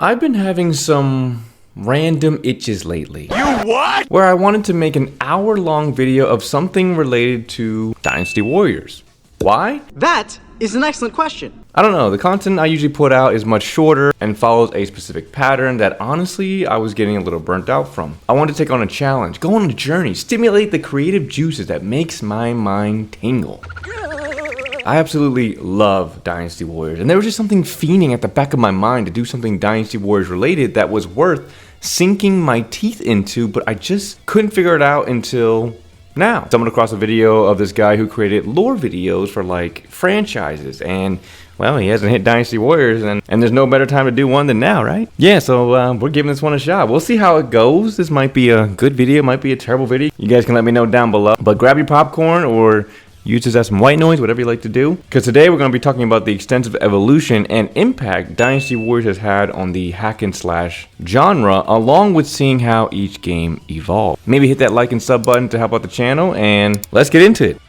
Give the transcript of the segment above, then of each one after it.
I've been having some random itches lately. You what? Where I wanted to make an hour-long video of something related to Dynasty Warriors. Why? That is an excellent question. I don't know, the content I usually put out is much shorter and follows a specific pattern that honestly I was getting a little burnt out from. I wanted to take on a challenge, go on a journey, stimulate the creative juices that makes my mind tingle. I absolutely love Dynasty Warriors, and there was just something fiending at the back of my mind to do something Dynasty Warriors related that was worth sinking my teeth into, but I just couldn't figure it out until now. I stumbled across a video of this guy who created lore videos for like franchises, and well, he hasn't hit Dynasty Warriors, and there's no better time to do one than now, right? Yeah, so we're giving this one a shot. We'll see how it goes. This might be a good video, might be a terrible video. You guys can let me know down below, but grab your popcorn or use this as some white noise, whatever you like to do. Because today we're going to be talking about the extensive evolution and impact Dynasty Warriors has had on the hack and slash genre, along with seeing how each game evolved. Maybe hit that like and sub button to help out the channel, and let's get into it.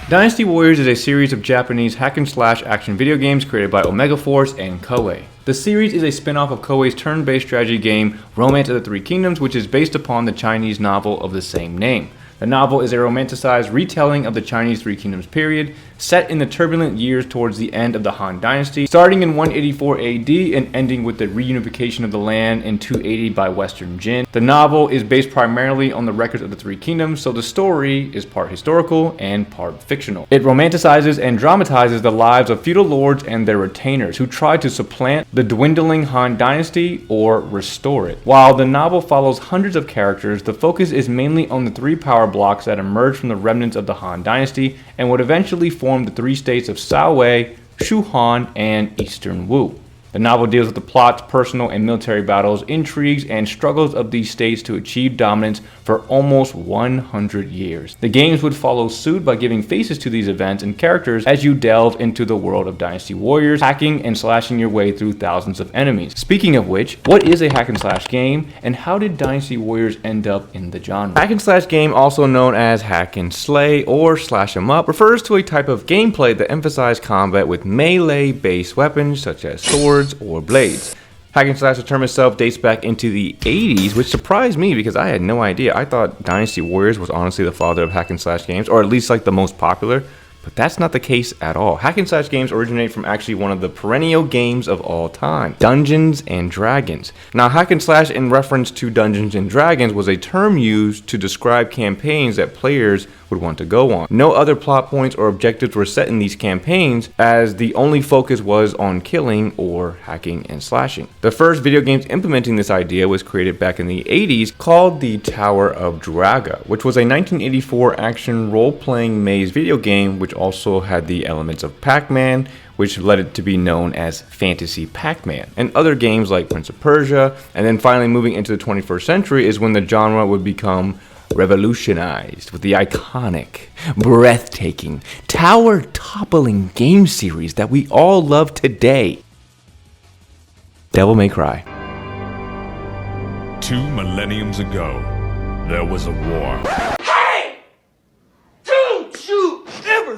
Dynasty Warriors is a series of Japanese hack-and-slash action video games created by Omega Force and Koei. The series is a spin-off of Koei's turn-based strategy game Romance of the Three Kingdoms, which is based upon the Chinese novel of the same name. The novel is a romanticized retelling of the Chinese Three Kingdoms period, set in the turbulent years towards the end of the Han Dynasty, starting in 184 AD and ending with the reunification of the land in 280 by Western Jin. The novel is based primarily on the records of the Three Kingdoms, so the story is part historical and part fictional. It romanticizes and dramatizes the lives of feudal lords and their retainers who try to supplant the dwindling Han Dynasty or restore it. While the novel follows hundreds of characters, the focus is mainly on the three power blocks that emerged from the remnants of the Han Dynasty and would eventually form the three states of Cao Wei, Shu Han, and Eastern Wu. The novel deals with the plots, personal and military battles, intrigues, and struggles of these states to achieve dominance for almost 100 years. The games would follow suit by giving faces to these events and characters as you delve into the world of Dynasty Warriors, hacking and slashing your way through thousands of enemies. Speaking of which, what is a hack and slash game, and how did Dynasty Warriors end up in the genre? Hack and slash game, also known as hack and slay or slash 'em up, refers to a type of gameplay that emphasizes combat with melee-based weapons such as swords or blades. Hack and slash, the term itself dates back into the 80s, which surprised me because I had no idea. I thought Dynasty Warriors was honestly the father of hack and slash games, or at least like the most popular. But that's not the case at all. Hack and slash games originate from actually one of the perennial games of all time, Dungeons and Dragons. Now, hack and slash in reference to Dungeons and Dragons was a term used to describe campaigns that players would want to go on. No other plot points or objectives were set in these campaigns, as the only focus was on killing or hacking and slashing. The first video games implementing this idea was created back in the 80s, called the Tower of Draga, which was a 1984 action role-playing maze video game which also had the elements of Pac-Man, which led it to be known as Fantasy Pac-Man, and other games like Prince of Persia. And then finally moving into the 21st century is when the genre would become revolutionized with the iconic, breathtaking, tower-toppling game series that we all love today, Devil May Cry. 2 millenniums ago, there was a war.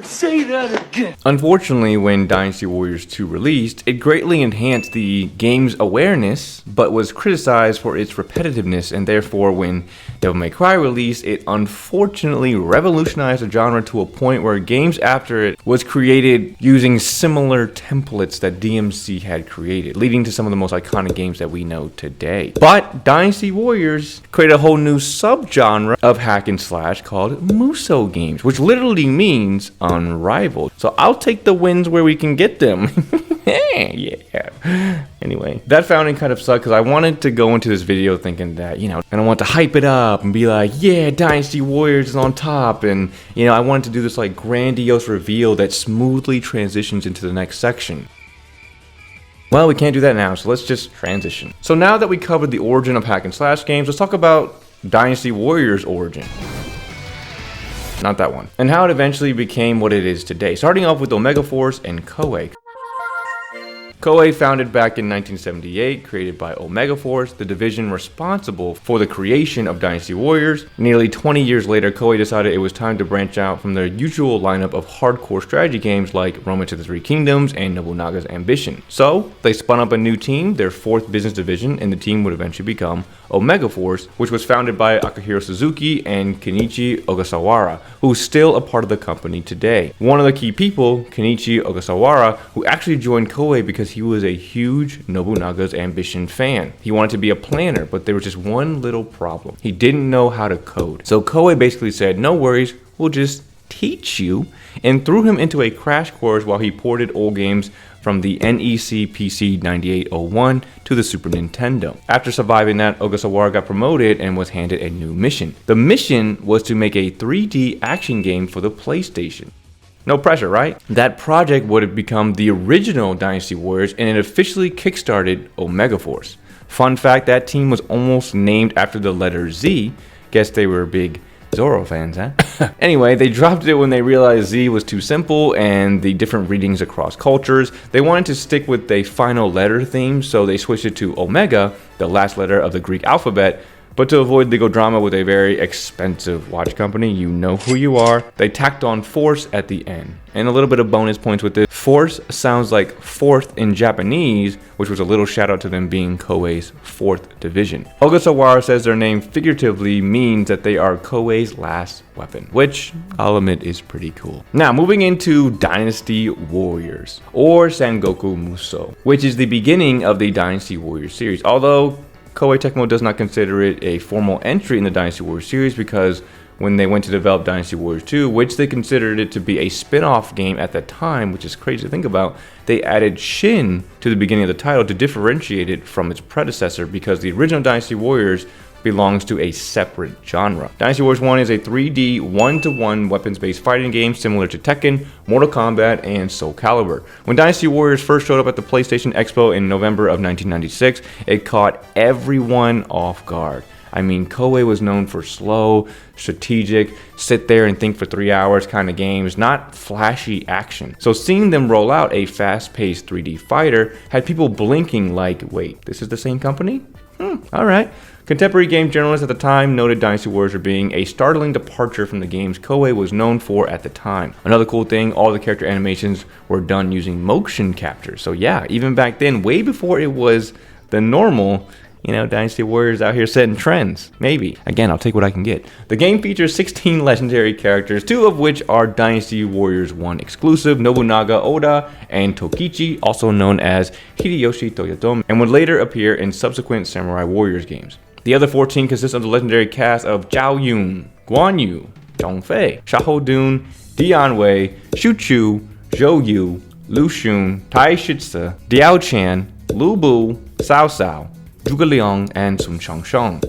Say that again. Unfortunately, when Dynasty Warriors 2 released, it greatly enhanced the game's awareness, but was criticized for its repetitiveness, and therefore when Devil May Cry released, it unfortunately revolutionized the genre to a point where games after it was created using similar templates that DMC had created, leading to some of the most iconic games that we know today. But Dynasty Warriors created a whole new subgenre of hack and slash called Muso games, which literally means unrivaled. So I'll take the wins where we can get them. Yeah. Anyway, that founding kind of sucked because I wanted to go into this video thinking that, and I want to hype it up and be like, yeah, Dynasty Warriors is on top. And, I wanted to do this like grandiose reveal that smoothly transitions into the next section. Well, we can't do that now, so let's just transition. So now that we covered the origin of hack and slash games, let's talk about Dynasty Warriors' origin. Not that one. And how it eventually became what it is today, starting off with Omega Force and Koei. Koei, founded back in 1978, created by Omega Force, the division responsible for the creation of Dynasty Warriors. Nearly 20 years later, Koei decided it was time to branch out from their usual lineup of hardcore strategy games like Romance of the Three Kingdoms and Nobunaga's Ambition. So, they spun up a new team, their fourth business division, and the team would eventually become Omega Force, which was founded by Akihiro Suzuki and Kenichi Ogasawara, who's still a part of the company today. One of the key people, Kenichi Ogasawara, who actually joined Koei because he was a huge Nobunaga's Ambition fan. He wanted to be a planner, but there was just one little problem. He didn't know how to code. So Koei basically said, no worries, we'll just teach you, and threw him into a crash course while he ported old games from the NEC PC 9801 to the Super Nintendo. After surviving that, Ogasawara got promoted and was handed a new mission. The mission was to make a 3D action game for the PlayStation. No pressure, right? That project would have become the original Dynasty Warriors, and it officially kickstarted Omega Force. Fun fact, that team was almost named after the letter Z. Guess they were big Zorro fans, huh? Anyway, they dropped it when they realized Z was too simple and the different readings across cultures. They wanted to stick with a final letter theme, so they switched it to Omega, the last letter of the Greek alphabet. But to avoid legal drama with a very expensive watch company, you know who you are, they tacked on Force at the end. And a little bit of bonus points with this. Force sounds like fourth in Japanese, which was a little shout out to them being Koei's fourth division. Ogasawara says their name figuratively means that they are Koei's last weapon, which I'll admit is pretty cool. Now moving into Dynasty Warriors, or Sengoku Musou, which is the beginning of the Dynasty Warriors series, although Koei Tecmo does not consider it a formal entry in the Dynasty Warriors series because when they went to develop Dynasty Warriors 2, which they considered it to be a spin-off game at the time, which is crazy to think about, they added Shin to the beginning of the title to differentiate it from its predecessor because the original Dynasty Warriors belongs to a separate genre. Dynasty Warriors 1 is a 3D one-to-one weapons-based fighting game similar to Tekken, Mortal Kombat, and Soul Calibur. When Dynasty Warriors first showed up at the PlayStation Expo in November of 1996, it caught everyone off guard. I mean, Koei was known for slow, strategic, sit there and think for 3 hours kind of games, not flashy action. So seeing them roll out a fast-paced 3D fighter had people blinking like, wait, this is the same company? Alright. Contemporary game journalists at the time noted Dynasty Warriors as being a startling departure from the games Koei was known for at the time. Another cool thing, all the character animations were done using motion capture. So yeah, even back then, way before it was the normal, you know, Dynasty Warriors out here setting trends. Maybe. Again, I'll take what I can get. The game features 16 legendary characters, 2 of which are Dynasty Warriors 1 exclusive, Nobunaga Oda and Tokichi, also known as Hideyoshi Toyotomi, and would later appear in subsequent Samurai Warriors games. The other 14 consist of the legendary cast of Zhao Yun, Guan Yu, Zhong Fei, Xiahou Dun, Dian Wei, Shu Chu, Zhou Yu, Lu Xun, Tai Shitze, Diao Chan, Lu Bu, Cao Cao, Zhuge Liang, and Sun Changsheng.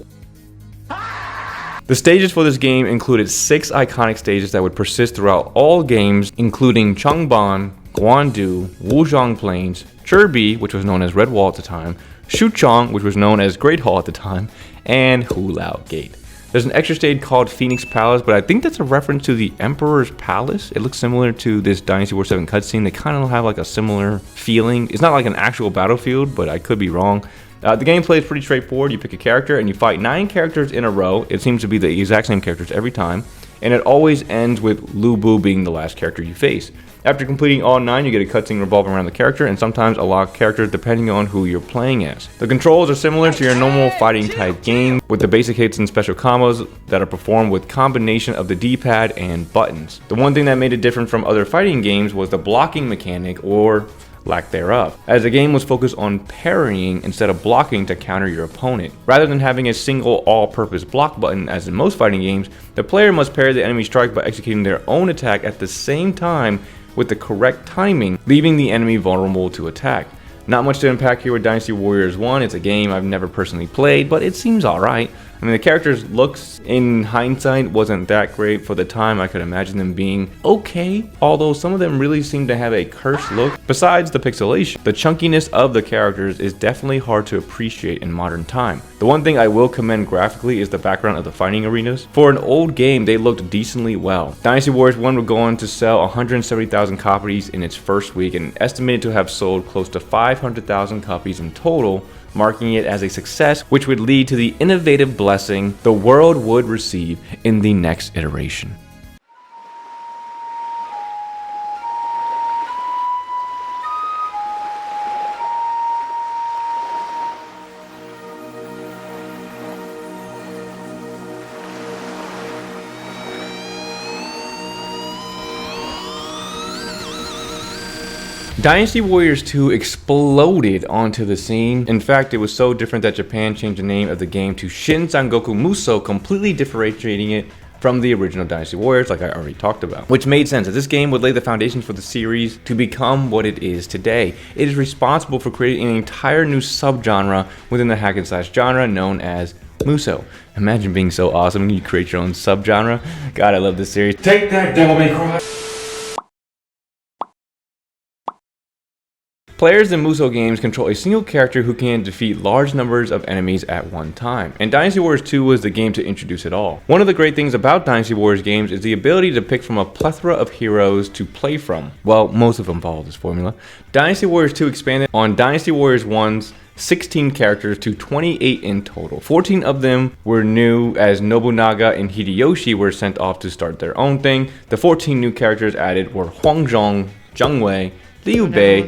The stages for this game included 6 iconic stages that would persist throughout all games, including Changban, Guandu, Wuzhong Plains, Chirbi, which was known as Red Wall at the time, Shuchong, which was known as Great Hall at the time, and Hulao Gate. There's an extra stage called Phoenix Palace, but I think that's a reference to the Emperor's Palace. It looks similar to this Dynasty Warriors 7 cutscene. They kind of have like a similar feeling. It's not like an actual battlefield, but I could be wrong. The gameplay is pretty straightforward. You pick a character and you fight 9 characters in a row. It seems to be the exact same characters every time, and it always ends with Lu Bu being the last character you face. After completing all 9, you get a cutscene revolving around the character and sometimes a lot of characters depending on who you're playing as. The controls are similar to your normal fighting type game with the basic hits and special combos that are performed with combination of the D-pad and buttons. The one thing that made it different from other fighting games was the blocking mechanic, or lack thereof, as the game was focused on parrying instead of blocking to counter your opponent. Rather than having a single all-purpose block button as in most fighting games, the player must parry the enemy strike by executing their own attack at the same time with the correct timing, leaving the enemy vulnerable to attack. Not much to unpack here with Dynasty Warriors 1. It's a game I've never personally played, but it seems alright. I mean, the characters' looks in hindsight wasn't that great. For the time, I could imagine them being okay, although some of them really seem to have a cursed look. Besides the pixelation, the chunkiness of the characters is definitely hard to appreciate in modern time. The one thing I will commend graphically is the background of the fighting arenas. For an old game, they looked decently well. Dynasty Warriors 1 would go on to sell 170,000 copies in its first week and estimated to have sold close to 500,000 copies in total, marking it as a success, which would lead to the innovative blessing the world would receive in the next iteration. Dynasty Warriors 2 exploded onto the scene. In fact, it was so different that Japan changed the name of the game to Shin Sangoku Musou, completely differentiating it from the original Dynasty Warriors, like I already talked about. Which made sense, as this game would lay the foundations for the series to become what it is today. It is responsible for creating an entire new subgenre within the hack and slash genre known as Musou. Imagine being so awesome when you create your own subgenre. God, I love this series. Take that, Devil May Cry! Players in Musou games control a single character who can defeat large numbers of enemies at one time, and Dynasty Warriors 2 was the game to introduce it all. One of the great things about Dynasty Warriors games is the ability to pick from a plethora of heroes to play from. Well, most of them follow this formula. Dynasty Warriors 2 expanded on Dynasty Warriors 1's 16 characters to 28 in total. 14 of them were new, as Nobunaga and Hideyoshi were sent off to start their own thing. The 14 new characters added were Huangzhong, Zheng Wei, Liu Bei,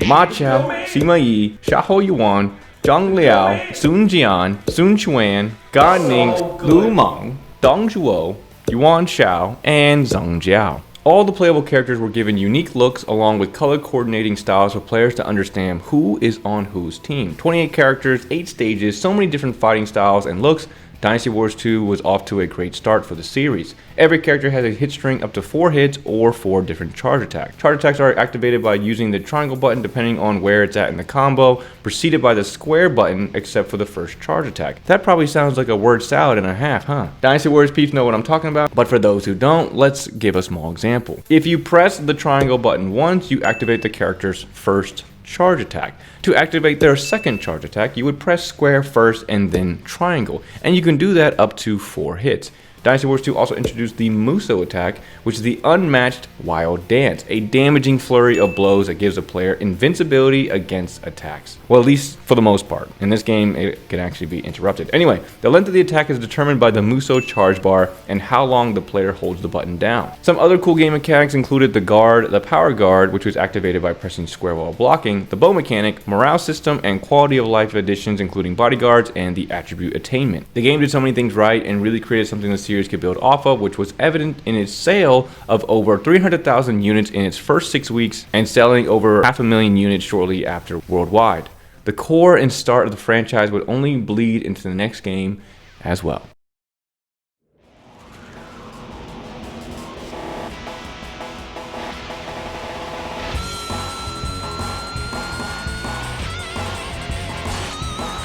Ma Chao, Sima Yi, Xiahou Yuan, Zhang Liao, Sun Jian, Sun Quan, Gan Ning, Lu Meng, Dong Zhuo, Yuan Shao, and Zheng Jiao. All the playable characters were given unique looks along with color coordinating styles for players to understand who is on whose team. 28 characters, 8 stages, so many different fighting styles and looks. Dynasty Warriors 2 was off to a great start for the series. Every character has a hit string up to 4 hits or 4 different charge attacks. Charge attacks are activated by using the triangle button depending on where it's at in the combo, preceded by the square button except for the first charge attack. That probably sounds like a word salad and a half, huh? Dynasty Warriors peeps know what I'm talking about, but for those who don't, let's give a small example. If you press the triangle button once, you activate the character's first charge attack. To activate their second charge attack, you would press square first and then triangle, and you can do that up to 4 hits. Dynasty Warriors 2 also introduced the Musou attack, which is the unmatched Wild Dance, a damaging flurry of blows that gives a player invincibility against attacks. Well, at least for the most part. In this game, it can actually be interrupted. Anyway, the length of the attack is determined by the Musou charge bar and how long the player holds the button down. Some other cool game mechanics included the guard, the power guard, which was activated by pressing square while blocking, the bow mechanic, morale system, and quality of life additions including bodyguards and the attribute attainment. The game did so many things right and really created something the series could build off of, which was evident in its sale of over 300,000 units in its first 6 weeks and selling over 500,000 units shortly after worldwide. The core and start of the franchise would only bleed into the next game as well.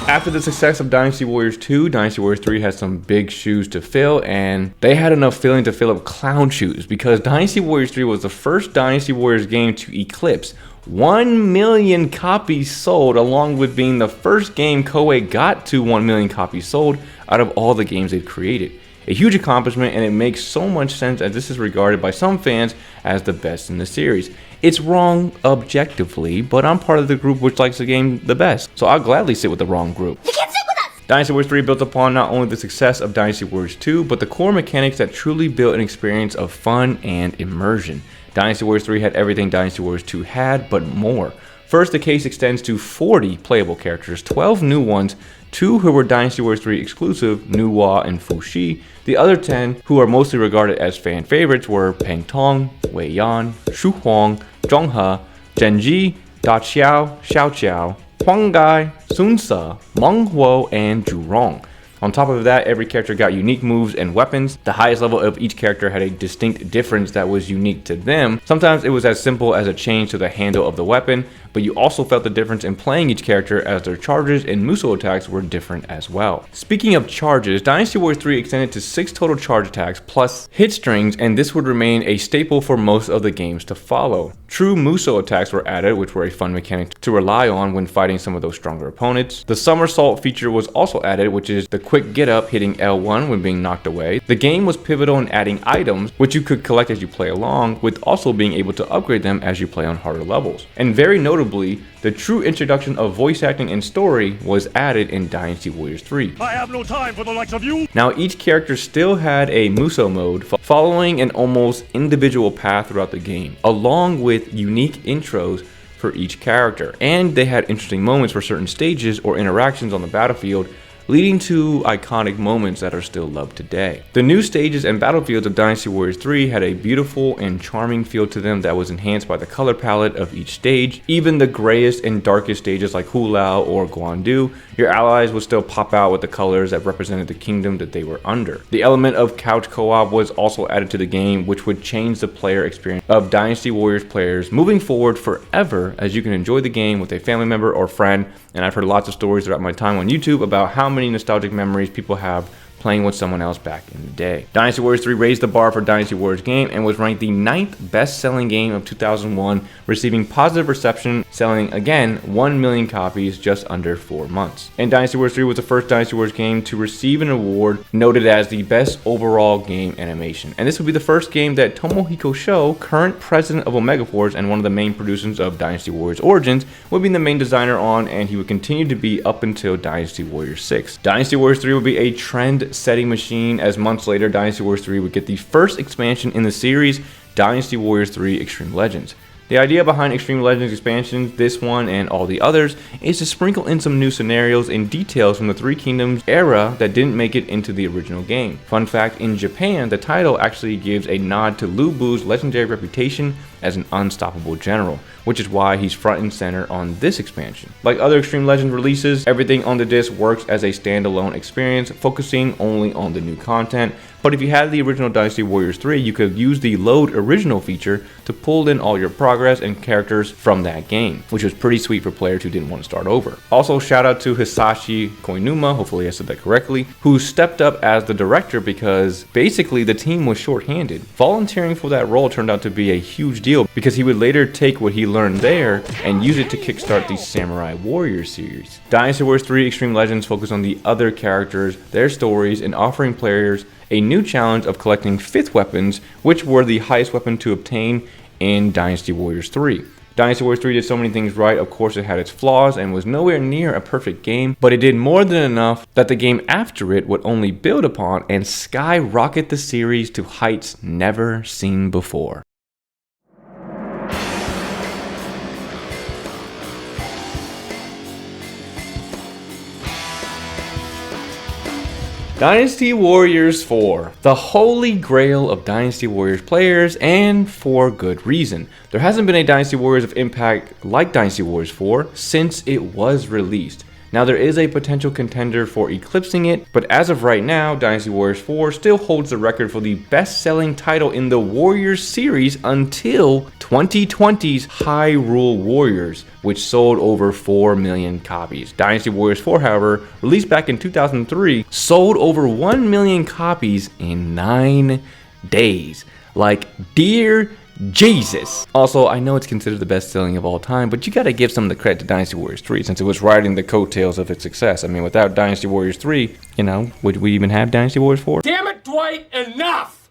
After the success of Dynasty Warriors 2, Dynasty Warriors 3 had some big shoes to fill, and they had enough filling to fill up clown shoes because Dynasty Warriors 3 was the first Dynasty Warriors game to eclipse 1 million copies sold, along with being the first game Koei got to 1 million copies sold out of all the games they've created. A huge accomplishment, and it makes so much sense as this is regarded by some fans as the best in the series. It's wrong objectively, but I'm part of the group which likes the game the best, so I'll gladly sit with the wrong group. You can't sit with us! Dynasty Warriors 3 built upon not only the success of Dynasty Warriors 2, but the core mechanics that truly built an experience of fun and immersion. Dynasty Warriors 3 had everything Dynasty Warriors 2 had, but more. First, the case extends to 40 playable characters, 12 new ones, 2 who were Dynasty Warriors 3 exclusive, Nuwa and Fushi. The other 10, who are mostly regarded as fan favorites, were Peng Tong, Wei Yan, Shu Huang, Zhonghe, Zhenji, Da Xiao, Xiao Qiao, Huang Gai, Sun Ce, Meng Huo, and Zhu Rong. On top of that, every character got unique moves and weapons. The highest level of each character had a distinct difference that was unique to them. Sometimes it was as simple as a change to the handle of the weapon, but you also felt the difference in playing each character as their charges and Musou attacks were different as well. Speaking of charges, Dynasty Warriors 3 extended to 6 total charge attacks plus hit strings, and this would remain a staple for most of the games to follow. True Musou attacks were added, which were a fun mechanic to rely on when fighting some of those stronger opponents. The somersault feature was also added, which is the quick get up hitting L1 when being knocked away. The game was pivotal in adding items, which you could collect as you play along, with also being able to upgrade them as you play on harder levels. And very notably, the true introduction of voice acting and story was added in Dynasty Warriors 3. I have no time for the likes of you! Now each character still had a Musou mode, following an almost individual path throughout the game, along with unique intros for each character. And they had interesting moments for certain stages or interactions on the battlefield, leading to iconic moments that are still loved today. The new stages and battlefields of Dynasty Warriors 3 had a beautiful and charming feel to them that was enhanced by the color palette of each stage. Even the grayest and darkest stages like Hulao or Guandu, your allies would still pop out with the colors that represented the kingdom that they were under. The element of couch co-op was also added to the game, which would change the player experience of Dynasty Warriors players moving forward forever, as you can enjoy the game with a family member or friend. And I've heard lots of stories throughout my time on YouTube about how many nostalgic memories people have playing with someone else back in the day. Dynasty Warriors 3 raised the bar for Dynasty Warriors game and was ranked the 9th best-selling game of 2001, receiving positive reception, selling again 1 million copies just under 4 months. And Dynasty Warriors 3 was the first Dynasty Warriors game to receive an award noted as the best overall game animation. And this would be the first game that Tomohiko Sho, current president of Omega Force and one of the main producers of Dynasty Warriors Origins, would be the main designer on, and he would continue to be up until Dynasty Warriors 6. Dynasty Warriors 3 would be a trend-setting machine, as months later Dynasty Warriors 3 would get the first expansion in the series, Dynasty Warriors 3 Extreme Legends. The idea behind Extreme Legends expansions, this one and all the others, is to sprinkle in some new scenarios and details from the Three Kingdoms era that didn't make it into the original game. Fun fact, in Japan, the title actually gives a nod to Lu Bu's legendary reputation as an unstoppable general, which is why he's front and center on this expansion. Like other Extreme Legends releases, everything on the disc works as a standalone experience, focusing only on the new content. But if you had the original Dynasty Warriors 3, you could use the Load Original feature to pull in all your progress and characters from that game, which was pretty sweet for players who didn't want to start over. Also, shout out to Hisashi Koinuma, hopefully I said that correctly, who stepped up as the director because basically the team was shorthanded. Volunteering for that role turned out to be a huge deal because he would later take what he learned there and use it to kickstart the Samurai Warriors series. Dynasty Warriors 3 Extreme Legends focus on the other characters, their stories, and offering players a new challenge of collecting 5th weapons, which were the highest weapon to obtain in Dynasty Warriors 3. Dynasty Warriors 3 did so many things right. Of course, it had its flaws and was nowhere near a perfect game, but it did more than enough that the game after it would only build upon and skyrocket the series to heights never seen before. Dynasty Warriors 4, the holy grail of Dynasty Warriors players, and for good reason. There hasn't been a Dynasty Warriors of impact like Dynasty Warriors 4 since it was released. Now there is a potential contender for eclipsing it, but as of right now, Dynasty Warriors 4 still holds the record for the best-selling title in the Warriors series until 2020's Hyrule Warriors, which sold over 4 million copies. Dynasty Warriors 4, however, released back in 2003, sold over 1 million copies in 9 days. Like, dear Jesus. Also, I know it's considered the best selling of all time, but you gotta give some of the credit to Dynasty Warriors 3 since it was riding the coattails of its success. I mean, without Dynasty Warriors 3, would we even have Dynasty Warriors 4? Damn it, Dwight, enough!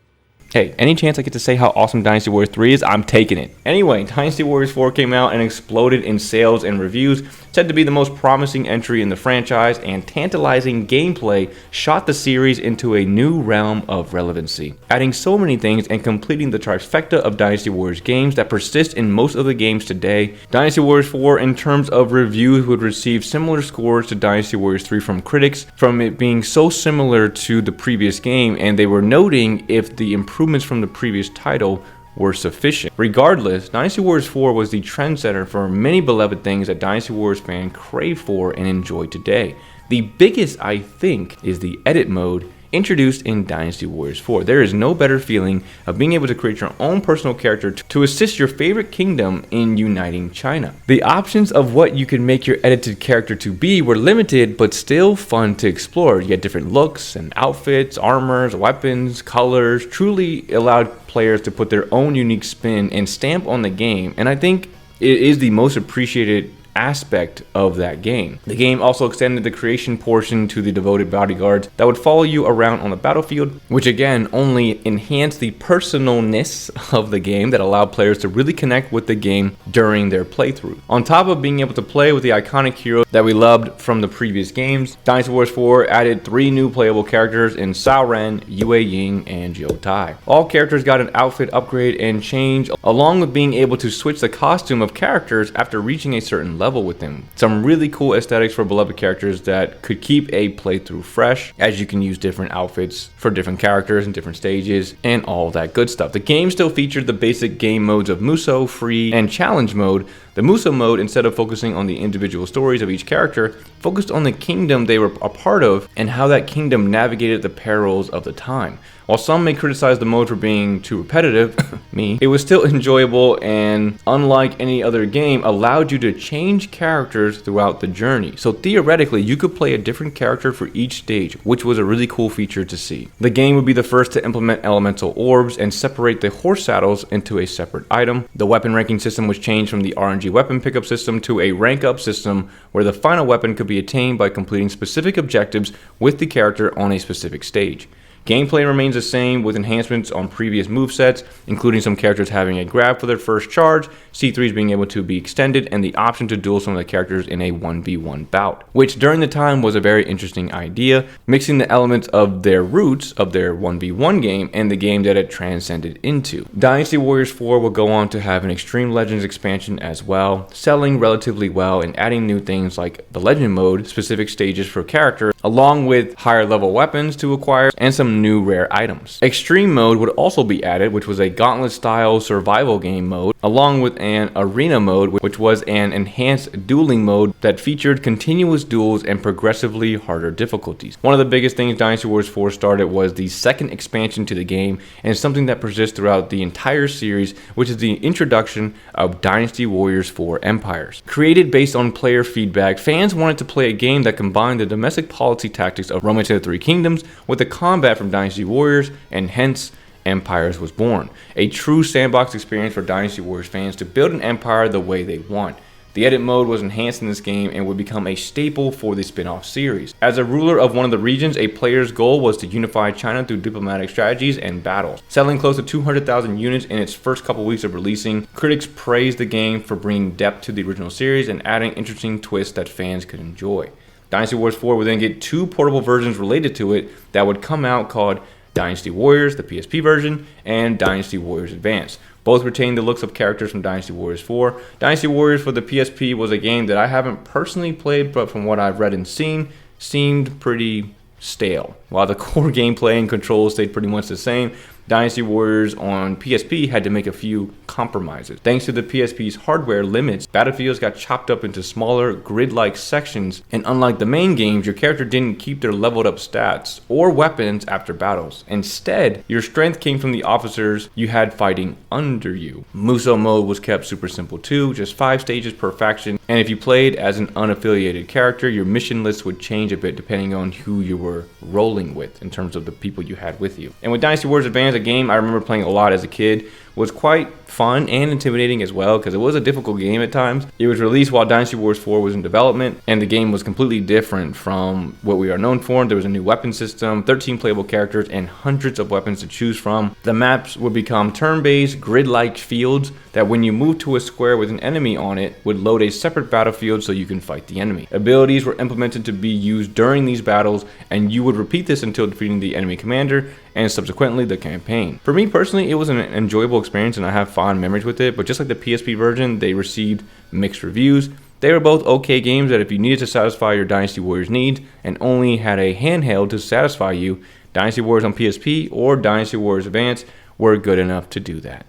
Hey, any chance I get to say how awesome Dynasty Warriors 3 is, I'm taking it. Anyway, Dynasty Warriors 4 came out and exploded in sales and reviews, said to be the most promising entry in the franchise, and tantalizing gameplay shot the series into a new realm of relevancy, adding so many things and completing the trifecta of Dynasty Warriors games that persist in most of the games today. Dynasty Warriors 4, in terms of reviews, would receive similar scores to Dynasty Warriors 3 from critics, from it being so similar to the previous game, and they were noting if the improvements from the previous title were sufficient. Regardless, Dynasty Warriors 4 was the trendsetter for many beloved things that Dynasty Warriors fans crave for and enjoy today. The biggest, I think, is the edit mode introduced in Dynasty Warriors 4. There is no better feeling of being able to create your own personal character to assist your favorite kingdom in uniting China. The options of what you could make your edited character to be were limited, but still fun to explore. You had different looks and outfits, armors, weapons, colors, truly allowed players to put their own unique spin and stamp on the game, and I think it is the most appreciated aspect of that game. The game also extended the creation portion to the devoted bodyguards that would follow you around on the battlefield, which again only enhanced the personalness of the game that allowed players to really connect with the game during their playthrough. On top of being able to play with the iconic heroes that we loved from the previous games, Dynasty Warriors 4 added 3 new playable characters in Cao Ren, Yue Ying, and Jiu Tai. All characters got an outfit upgrade and change, along with being able to switch the costume of characters after reaching a certain level with them. Some really cool aesthetics for beloved characters that could keep a playthrough fresh, as you can use different outfits for different characters and different stages and all that good stuff. The game still featured the basic game modes of Muso, Free, and Challenge mode. The Muso mode, instead of focusing on the individual stories of each character, focused on the kingdom they were a part of and how that kingdom navigated the perils of the time. While some may criticize the mode for being too repetitive, me, it was still enjoyable and, unlike any other game, allowed you to change characters throughout the journey. So theoretically, you could play a different character for each stage, which was a really cool feature to see. The game would be the first to implement elemental orbs and separate the horse saddles into a separate item. The weapon ranking system was changed from the RNG weapon pickup system to a rank up system where the final weapon could be attained by completing specific objectives with the character on a specific stage. Gameplay remains the same with enhancements on previous movesets, including some characters having a grab for their first charge, C3s being able to be extended, and the option to duel some of the characters in a 1v1 bout, which during the time was a very interesting idea, mixing the elements of their roots of their 1v1 game and the game that it transcended into. Dynasty Warriors 4 will go on to have an Extreme Legends expansion as well, selling relatively well and adding new things like the Legend mode, specific stages for characters, along with higher level weapons to acquire and some new rare items. Extreme mode would also be added, which was a gauntlet style survival game mode, along with an arena mode, which was an enhanced dueling mode that featured continuous duels and progressively harder difficulties. One of the biggest things Dynasty Warriors 4 started was the second expansion to the game, and something that persists throughout the entire series, which is the introduction of Dynasty Warriors 4 Empires. Created based on player feedback, fans wanted to play a game that combined the domestic policy tactics of Romance of the Three Kingdoms with the combat from Dynasty Warriors, and hence Empires was born. A true sandbox experience for Dynasty Warriors fans to build an empire the way they want. The edit mode was enhanced in this game and would become a staple for the spin-off series. As a ruler of one of the regions, a player's goal was to unify China through diplomatic strategies and battles. Selling close to 200,000 units in its first couple weeks of releasing, critics praised the game for bringing depth to the original series and adding interesting twists that fans could enjoy. Dynasty Warriors 4 would then get 2 portable versions related to it that would come out called Dynasty Warriors, the PSP version, and Dynasty Warriors Advance. Both retain the looks of characters from Dynasty Warriors 4. Dynasty Warriors for the PSP was a game that I haven't personally played, but from what I've read and seen, seemed pretty stale. While the core gameplay and controls stayed pretty much the same, Dynasty Warriors on PSP had to make a few compromises. Thanks to the PSP's hardware limits, battlefields got chopped up into smaller grid-like sections, and unlike the main games, your character didn't keep their leveled up stats or weapons after battles. Instead, your strength came from the officers you had fighting under you. Muso mode was kept super simple too, just 5 stages per faction, and if you played as an unaffiliated character, your mission list would change a bit depending on who you were rolling with in terms of the people you had with you. And with Dynasty Warriors Advance, a game I remember playing a lot as a kid, was quite fun and intimidating as well because it was a difficult game at times. It was released while Dynasty Warriors 4 was in development, and the game was completely different from what we are known for. There was a new weapon system, 13 playable characters, and hundreds of weapons to choose from. The maps would become turn-based, grid-like fields that when you move to a square with an enemy on it would load a separate battlefield so you can fight the enemy. Abilities were implemented to be used during these battles, and you would repeat this until defeating the enemy commander and subsequently the campaign. For me personally, it was an enjoyable experience and I have fond memories with it, but just like the PSP version, they received mixed reviews. They were both okay games that if you needed to satisfy your Dynasty Warriors needs and only had a handheld to satisfy you, Dynasty Warriors on PSP or Dynasty Warriors Advance were good enough to do that.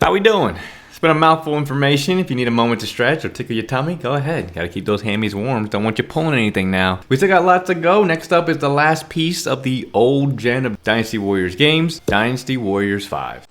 How we doing? It's been a mouthful of information. If you need a moment to stretch or tickle your tummy, go ahead. Gotta keep those hammies warm. Don't want you pulling anything now. We still got lots to go. Next up is the last piece of the old gen of Dynasty Warriors games, Dynasty Warriors 5.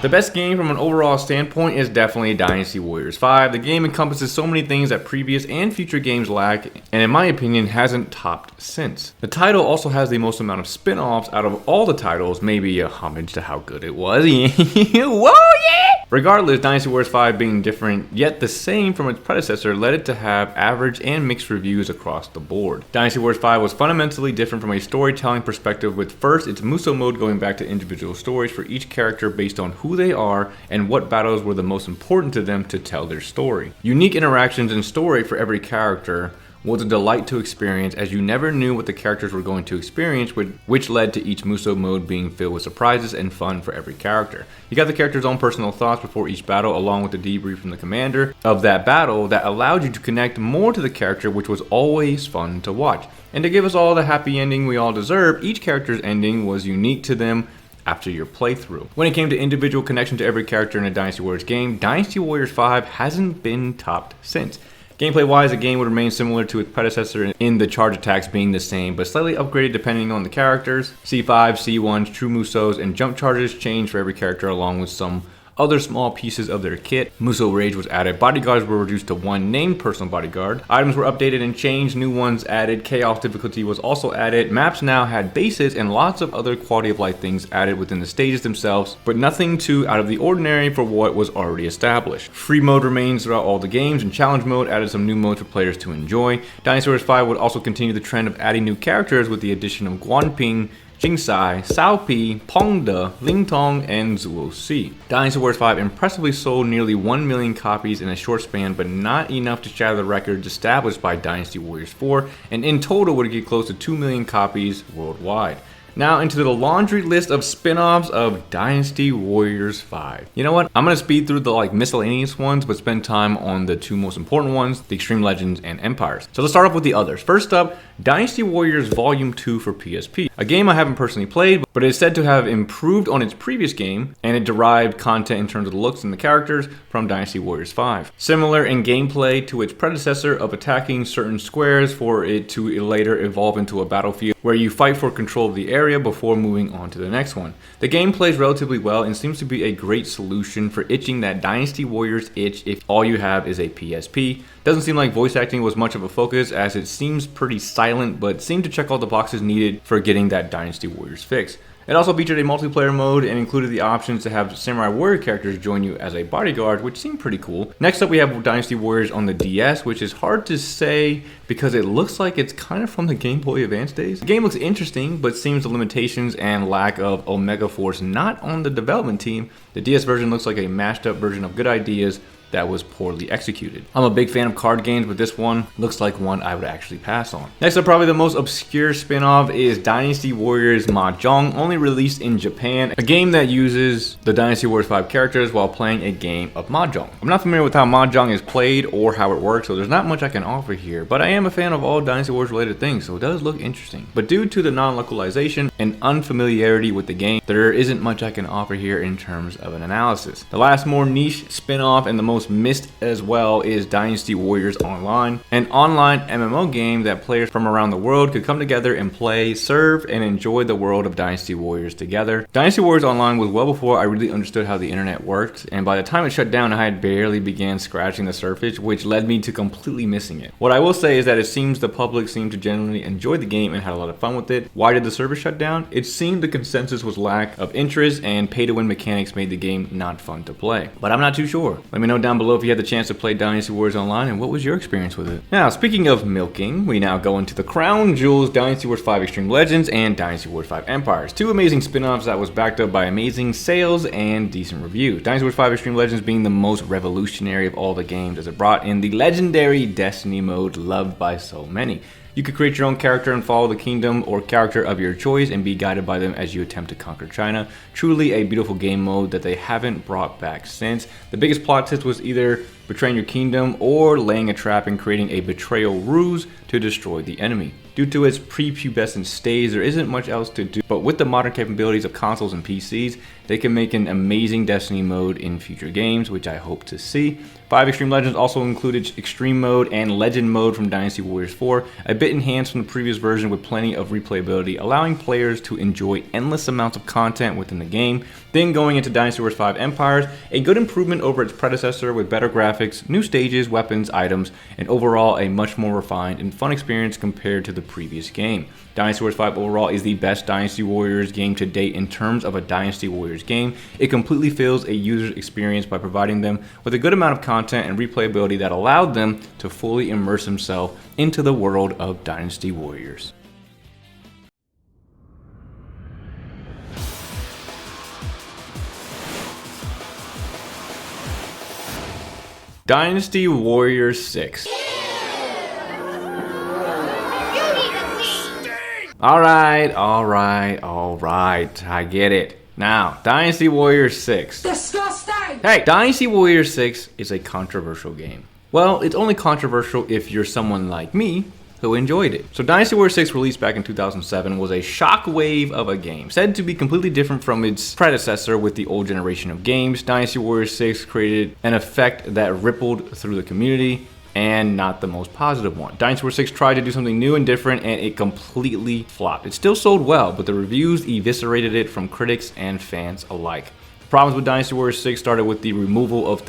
The best game from an overall standpoint is definitely Dynasty Warriors 5. The game encompasses so many things that previous and future games lack, and in my opinion hasn't topped since. The title also has the most amount of spin-offs out of all the titles, maybe a homage to how good it was. Whoa, yeah! Regardless, Dynasty Warriors 5 being different yet the same from its predecessor led it to have average and mixed reviews across the board. Dynasty Warriors 5 was fundamentally different from a storytelling perspective, with first its Muso mode going back to individual stories for each character based on who they are and what battles were the most important to them to tell their story. Unique interactions and story for every character was a delight to experience, as you never knew what the characters were going to experience, which led to each Muso mode being filled with surprises and fun for every character. You got the character's own personal thoughts before each battle, along with the debrief from the commander of that battle that allowed you to connect more to the character, which was always fun to watch. And to give us all the happy ending we all deserve, each character's ending was unique to them after your playthrough. When it came to individual connection to every character in a Dynasty Warriors game, Dynasty Warriors 5 hasn't been topped since. Gameplay wise, the game would remain similar to its predecessor in the charge attacks being the same, but slightly upgraded depending on the characters. C5, C1s, true Musos, and jump charges changed for every character along with some other small pieces of their kit. Muso Rage was added, bodyguards were reduced to one named personal bodyguard, items were updated and changed, new ones added, chaos difficulty was also added, maps now had bases, and lots of other quality of life things added within the stages themselves, but nothing too out of the ordinary for what was already established. Free mode remains throughout all the games, and challenge mode added some new modes for players to enjoy. Dynasty Warriors 5 would also continue the trend of adding new characters with the addition of Guanping, Jingsai, Saopi, Pongde, Lingtong, and Zuo Si. Dynasty Warriors 5 impressively sold nearly 1 million copies in a short span, but not enough to shatter the records established by Dynasty Warriors 4, and in total would get close to 2 million copies worldwide. Now into the laundry list of spin-offs of Dynasty Warriors 5. You know what? I'm going to speed through the miscellaneous ones, but spend time on the two most important ones, the Extreme Legends and Empires. So let's start off with the others. First up, Dynasty Warriors Volume 2 for PSP. A game I haven't personally played, but it is said to have improved on its previous game, and it derived content in terms of the looks and the characters from Dynasty Warriors 5. Similar in gameplay to its predecessor of attacking certain squares for it to later evolve into a battlefield where you fight for control of the area before moving on to the next one. The game plays relatively well and seems to be a great solution for itching that Dynasty Warriors itch if all you have is a PSP. Doesn't seem like voice acting was much of a focus, as it seems pretty silent, but seemed to check all the boxes needed for getting that Dynasty Warriors fix. It also featured a multiplayer mode and included the options to have Samurai Warrior characters join you as a bodyguard, which seemed pretty cool. Next up we have Dynasty Warriors on the DS, which is hard to say because it looks like it's kind of from the Game Boy Advance days. The game looks interesting, but seems the limitations and lack of Omega Force not on the development team. The DS version looks like a mashed up version of good ideas that was poorly executed. I'm a big fan of card games, but this one looks like one I would actually pass on. Next up, probably the most obscure spin-off is Dynasty Warriors Mahjong, only released in Japan, a game that uses the Dynasty Warriors 5 characters while playing a game of Mahjong. I'm not familiar with how Mahjong is played or how it works, so there's not much I can offer here, but I am a fan of all Dynasty Warriors related things, so it does look interesting. But due to the non-localization and unfamiliarity with the game, there isn't much I can offer here in terms of an analysis. The last more niche spin-off and the most missed as well is Dynasty Warriors Online, an online MMO game that players from around the world could come together and play, serve, and enjoy the world of Dynasty Warriors together. Dynasty Warriors Online was well before I really understood how the internet worked, and by the time it shut down I had barely began scratching the surface, which led me to completely missing it. What I will say is that it seems the public seemed to genuinely enjoy the game and had a lot of fun with it. Why did the server shut down? It seemed the consensus was lack of interest, and pay-to-win mechanics made the game not fun to play. But I'm not too sure. Let me know down below if you had the chance to play Dynasty Warriors Online and what was your experience with it. Now, speaking of milking, we now go into the crown jewels, Dynasty Warriors 5 Extreme Legends and Dynasty Warriors 5 Empires. Two amazing spin-offs that was backed up by amazing sales and decent reviews. Dynasty Warriors 5 Extreme Legends being the most revolutionary of all the games, as it brought in the legendary Destiny mode loved by so many. You could create your own character and follow the kingdom or character of your choice and be guided by them as you attempt to conquer China. Truly a beautiful game mode that they haven't brought back since. The biggest plot twist was either betraying your kingdom, or laying a trap and creating a betrayal ruse to destroy the enemy. Due to its prepubescent stage, there isn't much else to do, but with the modern capabilities of consoles and PCs, they can make an amazing Destiny mode in future games, which I hope to see. 5 Extreme Legends also included Extreme Mode and Legend Mode from Dynasty Warriors 4, a bit enhanced from the previous version with plenty of replayability, allowing players to enjoy endless amounts of content within the game. Then going into Dynasty Warriors 5 Empires, a good improvement over its predecessor with better graphics, new stages, weapons, items, and overall a much more refined and fun experience compared to the previous game. Dynasty Warriors 5 overall is the best Dynasty Warriors game to date in terms of a Dynasty Warriors game. It completely fills a user's experience by providing them with a good amount of content and replayability that allowed them to fully immerse themselves into the world of Dynasty Warriors. Dynasty Warriors 6. Alright, I get it. Now, Dynasty Warriors 6. Disgusting! Hey, Dynasty Warriors 6 is a controversial game. Well, it's only controversial if you're someone like me who enjoyed it. So Dynasty Warriors 6, released back in 2007, was a shockwave of a game, said to be completely different from its predecessor with the old generation of games. Dynasty Warriors 6 created an effect that rippled through the community, and not the most positive one. Dynasty Warriors 6 tried to do something new and different, and it completely flopped. It still sold well, but the reviews eviscerated it from critics and fans alike. The problems with Dynasty Warriors 6 started with the removal of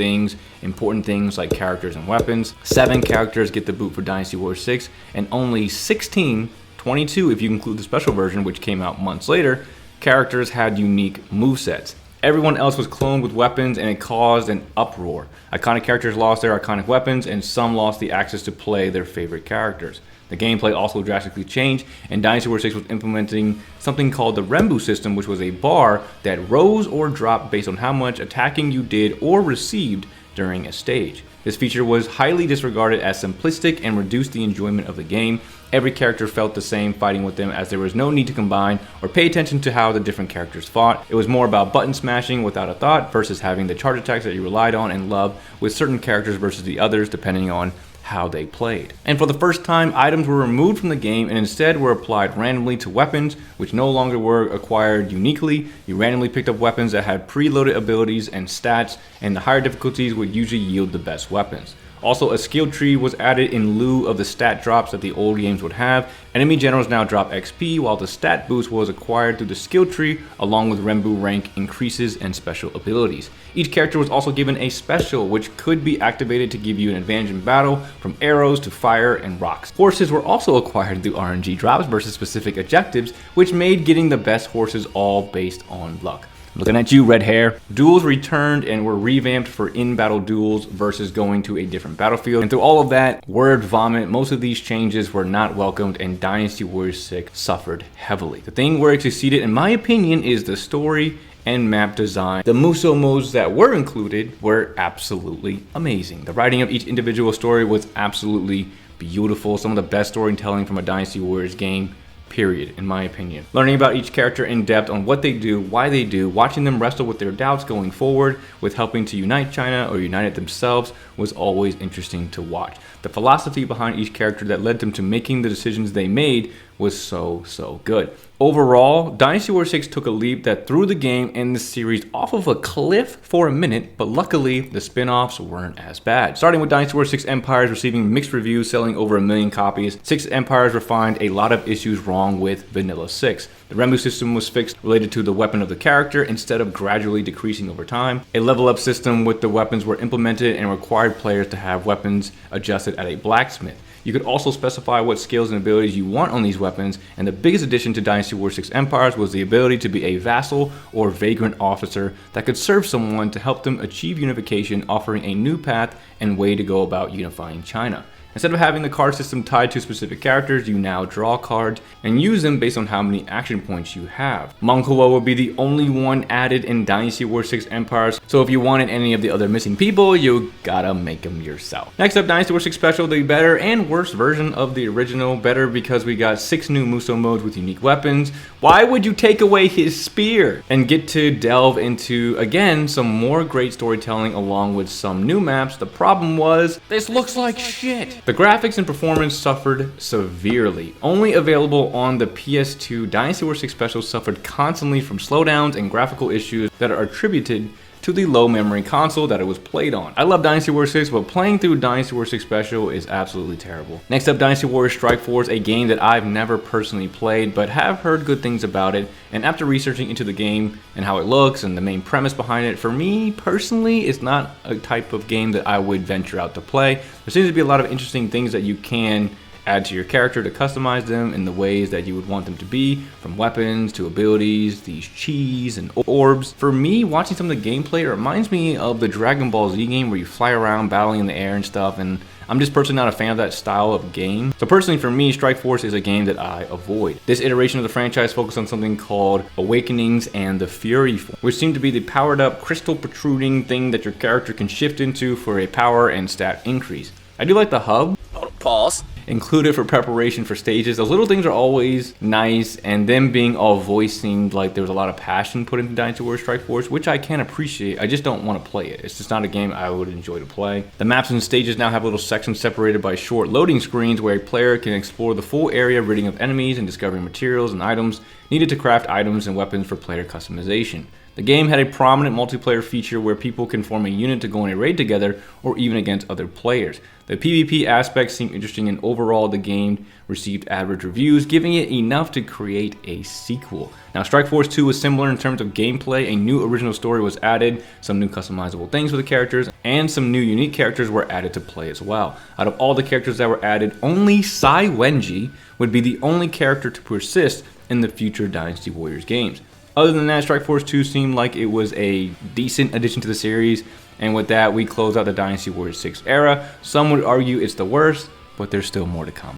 important things like characters and weapons. 7 characters get the boot for Dynasty Warriors 6, and only 22 if you include the special version, which came out months later, characters had unique movesets. Everyone else was cloned with weapons, and it caused an uproar. Iconic characters lost their iconic weapons, and some lost the access to play their favorite characters. The gameplay also drastically changed, and Dynasty Warriors 6 was implementing something called the Rembu system, which was a bar that rose or dropped based on how much attacking you did or received during a stage. This feature was highly disregarded as simplistic and reduced the enjoyment of the game. Every character felt the same fighting with them, as there was no need to combine or pay attention to how the different characters fought. It was more about button smashing without a thought versus having the charge attacks that you relied on and loved with certain characters versus the others depending on how they played. And for the first time, items were removed from the game and instead were applied randomly to weapons, which no longer were acquired uniquely. You randomly picked up weapons that had preloaded abilities and stats, and the higher difficulties would usually yield the best weapons. Also, a skill tree was added in lieu of the stat drops that the old games would have. Enemy generals now drop XP, while the stat boost was acquired through the skill tree, along with Rembu rank increases and special abilities. Each character was also given a special, which could be activated to give you an advantage in battle, from arrows to fire and rocks. Horses were also acquired through RNG drops versus specific objectives, which made getting the best horses all based on luck. Looking at you, red hair. Duels returned and were revamped for in-battle duels versus going to a different battlefield. And through all of that word vomit, most of these changes were not welcomed, and Dynasty Warriors 6 suffered heavily. The thing where it succeeded, in my opinion, is the story and map design. The Muso modes that were included were absolutely amazing. The writing of each individual story was absolutely beautiful. Some of the best storytelling from a Dynasty Warriors game, period, in my opinion. Learning about each character in depth on what they do, why they do, watching them wrestle with their doubts going forward, with helping to unite China or unite it themselves, was always interesting to watch. The philosophy behind each character that led them to making the decisions they made was so good. Overall, Dynasty Warriors 6 took a leap that threw the game and the series off of a cliff for a minute, but luckily the spin-offs weren't as bad. Starting with Dynasty Warriors 6 Empires receiving mixed reviews, selling over 1 million copies, 6 Empires refined a lot of issues wrong with Vanilla 6. The Rembu system was fixed related to the weapon of the character instead of gradually decreasing over time. A level up system with the weapons were implemented and required players to have weapons adjusted at a blacksmith. You could also specify what skills and abilities you want on these weapons, and the biggest addition to Dynasty Warriors 6 Empires was the ability to be a vassal or vagrant officer that could serve someone to help them achieve unification, offering a new path and way to go about unifying China. Instead of having the card system tied to specific characters, you now draw cards and use them based on how many action points you have. Mongkwa will be the only one added in Dynasty Warriors 6 Empires, so if you wanted any of the other missing people, you gotta make them yourself. Next up, Dynasty Warriors 6 Special, the better and worse version of the original. Better because we got 6 new Muso modes with unique weapons. Why would you take away his spear? And get to delve into, again, some more great storytelling along with some new maps. The problem was, this looks like shit. The graphics and performance suffered severely. Only available on the PS2, Dynasty Warriors 6 Special suffered constantly from slowdowns and graphical issues that are attributed to the low memory console that it was played on. I love Dynasty Warriors 6, but playing through Dynasty Warriors 6 Special is absolutely terrible. Next up, Dynasty Warriors Strike Force, a game that I've never personally played, but have heard good things about it. And after researching into the game and how it looks and the main premise behind it, for me personally, it's not a type of game that I would venture out to play. There seems to be a lot of interesting things that you can add to your character to customize them in the ways that you would want them to be, from weapons to abilities, these cheese and orbs. For me, watching some of the gameplay, it reminds me of the Dragon Ball Z game where you fly around battling in the air and stuff, and I'm just personally not a fan of that style of game. So personally for me, Strike Force is a game that I avoid. This iteration of the franchise focused on something called Awakenings and the Fury Form, which seem to be the powered up crystal protruding thing that your character can shift into for a power and stat increase. I do like the hub. Pause. Included for preparation for stages. Those little things are always nice, and them being all voiced seemed like there was a lot of passion put into Dynasty Warriors Strike Force, which I can appreciate. I just don't want to play it. It's just not a game I would enjoy to play. The maps and stages now have little sections separated by short loading screens where a player can explore the full area, ridding of enemies and discovering materials and items needed to craft items and weapons for player customization. The game had a prominent multiplayer feature where people can form a unit to go on a raid together or even against other players. The PvP aspects seemed interesting, and overall the game received average reviews, giving it enough to create a sequel. Now Strike Force 2 was similar in terms of gameplay. A new original story was added, some new customizable things for the characters, and some new unique characters were added to play as well. Out of all the characters that were added, only Sai Wenji would be the only character to persist in the future Dynasty Warriors games. Other than that, Strike Force 2 seemed like it was a decent addition to the series, and with that, we close out the Dynasty Warriors 6 era. Some would argue it's the worst, but there's still more to come.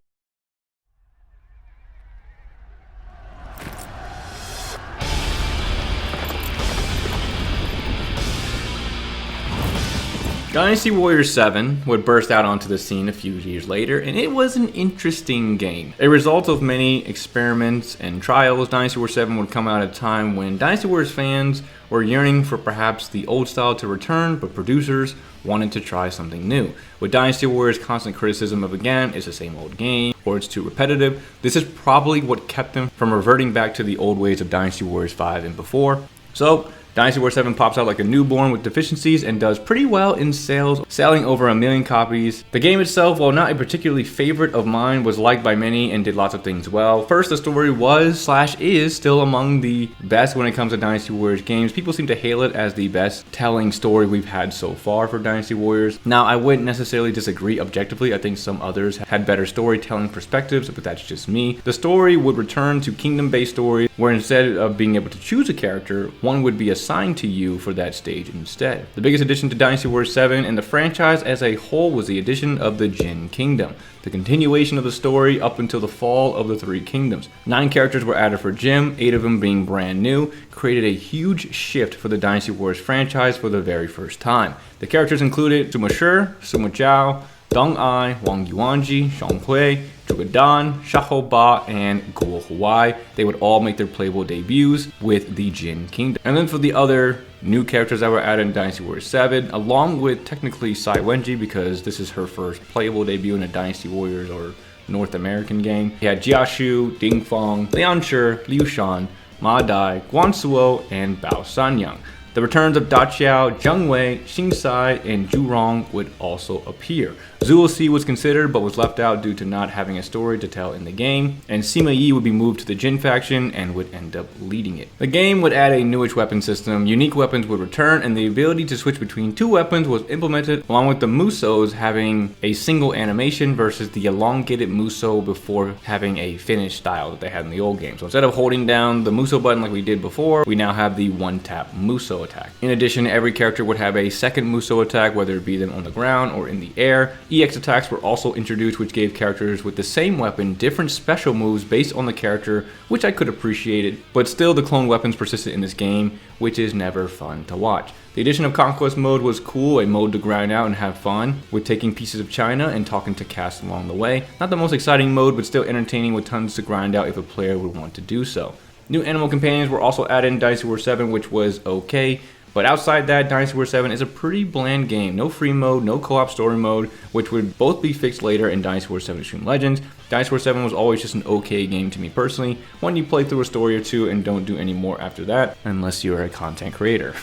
Dynasty Warriors 7 would burst out onto the scene a few years later, and it was an interesting game. A result of many experiments and trials, Dynasty Warriors 7 would come out at a time when Dynasty Warriors fans were yearning for perhaps the old style to return, but producers wanted to try something new. With Dynasty Warriors' constant criticism of, again, it's the same old game, or it's too repetitive, this is probably what kept them from reverting back to the old ways of Dynasty Warriors 5 and before. So, Dynasty Warriors 7 pops out like a newborn with deficiencies and does pretty well in sales, selling over 1 million copies. The game itself, while not a particularly favorite of mine, was liked by many and did lots of things well. First, the story was/is still among the best when it comes to Dynasty Warriors games. People seem to hail it as the best telling story we've had so far for Dynasty Warriors. Now, I wouldn't necessarily disagree objectively. I think some others had better storytelling perspectives, but that's just me. The story would return to kingdom-based stories, where instead of being able to choose a character, one would be assigned to you for that stage instead. The biggest addition to Dynasty Warriors 7 and the franchise as a whole was the addition of the Jin Kingdom, the continuation of the story up until the fall of the Three Kingdoms. 9 characters were added for Jin, 8 of them being brand new, created a huge shift for the Dynasty Warriors franchise for the very first time. The characters included Sima Shi, Sima Zhao, Deng Ai, Wang Yuanji, Xiong Hui, Zhuge Dan, Xiahou Ba, and Guo Huai. They would all make their playable debuts with the Jin Kingdom. And then for the other new characters that were added in Dynasty Warriors 7, along with technically Sai Wenji, because this is her first playable debut in a Dynasty Warriors or North American game. You had Jia Shu, Ding Feng, Lian Shi, Liu Shan, Ma Dai, Guan Suo, and Bao Sanyang. The returns of Da Qiao, Zheng Wei, Xing Sai, and Zhu Rong would also appear. Zhuo Si was considered but was left out due to not having a story to tell in the game, and Sima Yi would be moved to the Jin faction and would end up leading it. The game would add a newish weapon system, unique weapons would return, and the ability to switch between 2 weapons was implemented, along with the Musos having a single animation versus the elongated Muso before having a finished style that they had in the old game. So instead of holding down the Muso button like we did before, we now have the one-tap Muso Musou attack. In addition, every character would have a second Musou attack, whether it be them on the ground or in the air. EX attacks were also introduced, which gave characters with the same weapon different special moves based on the character, which I could appreciate it, but still the clone weapons persisted in this game, which is never fun to watch. The addition of Conquest mode was cool, a mode to grind out and have fun, with taking pieces of China and talking to Cass along the way. Not the most exciting mode, but still entertaining with tons to grind out if a player would want to do so. New animal companions were also added in Dynasty Warriors 7, which was okay. But outside that, Dynasty Warriors 7 is a pretty bland game. No free mode, no co-op story mode, which would both be fixed later in Dynasty Warriors 7 Extreme Legends. Dynasty Warriors 7 was always just an okay game to me personally. When you play through a story or two and don't do any more after that, unless you're a content creator.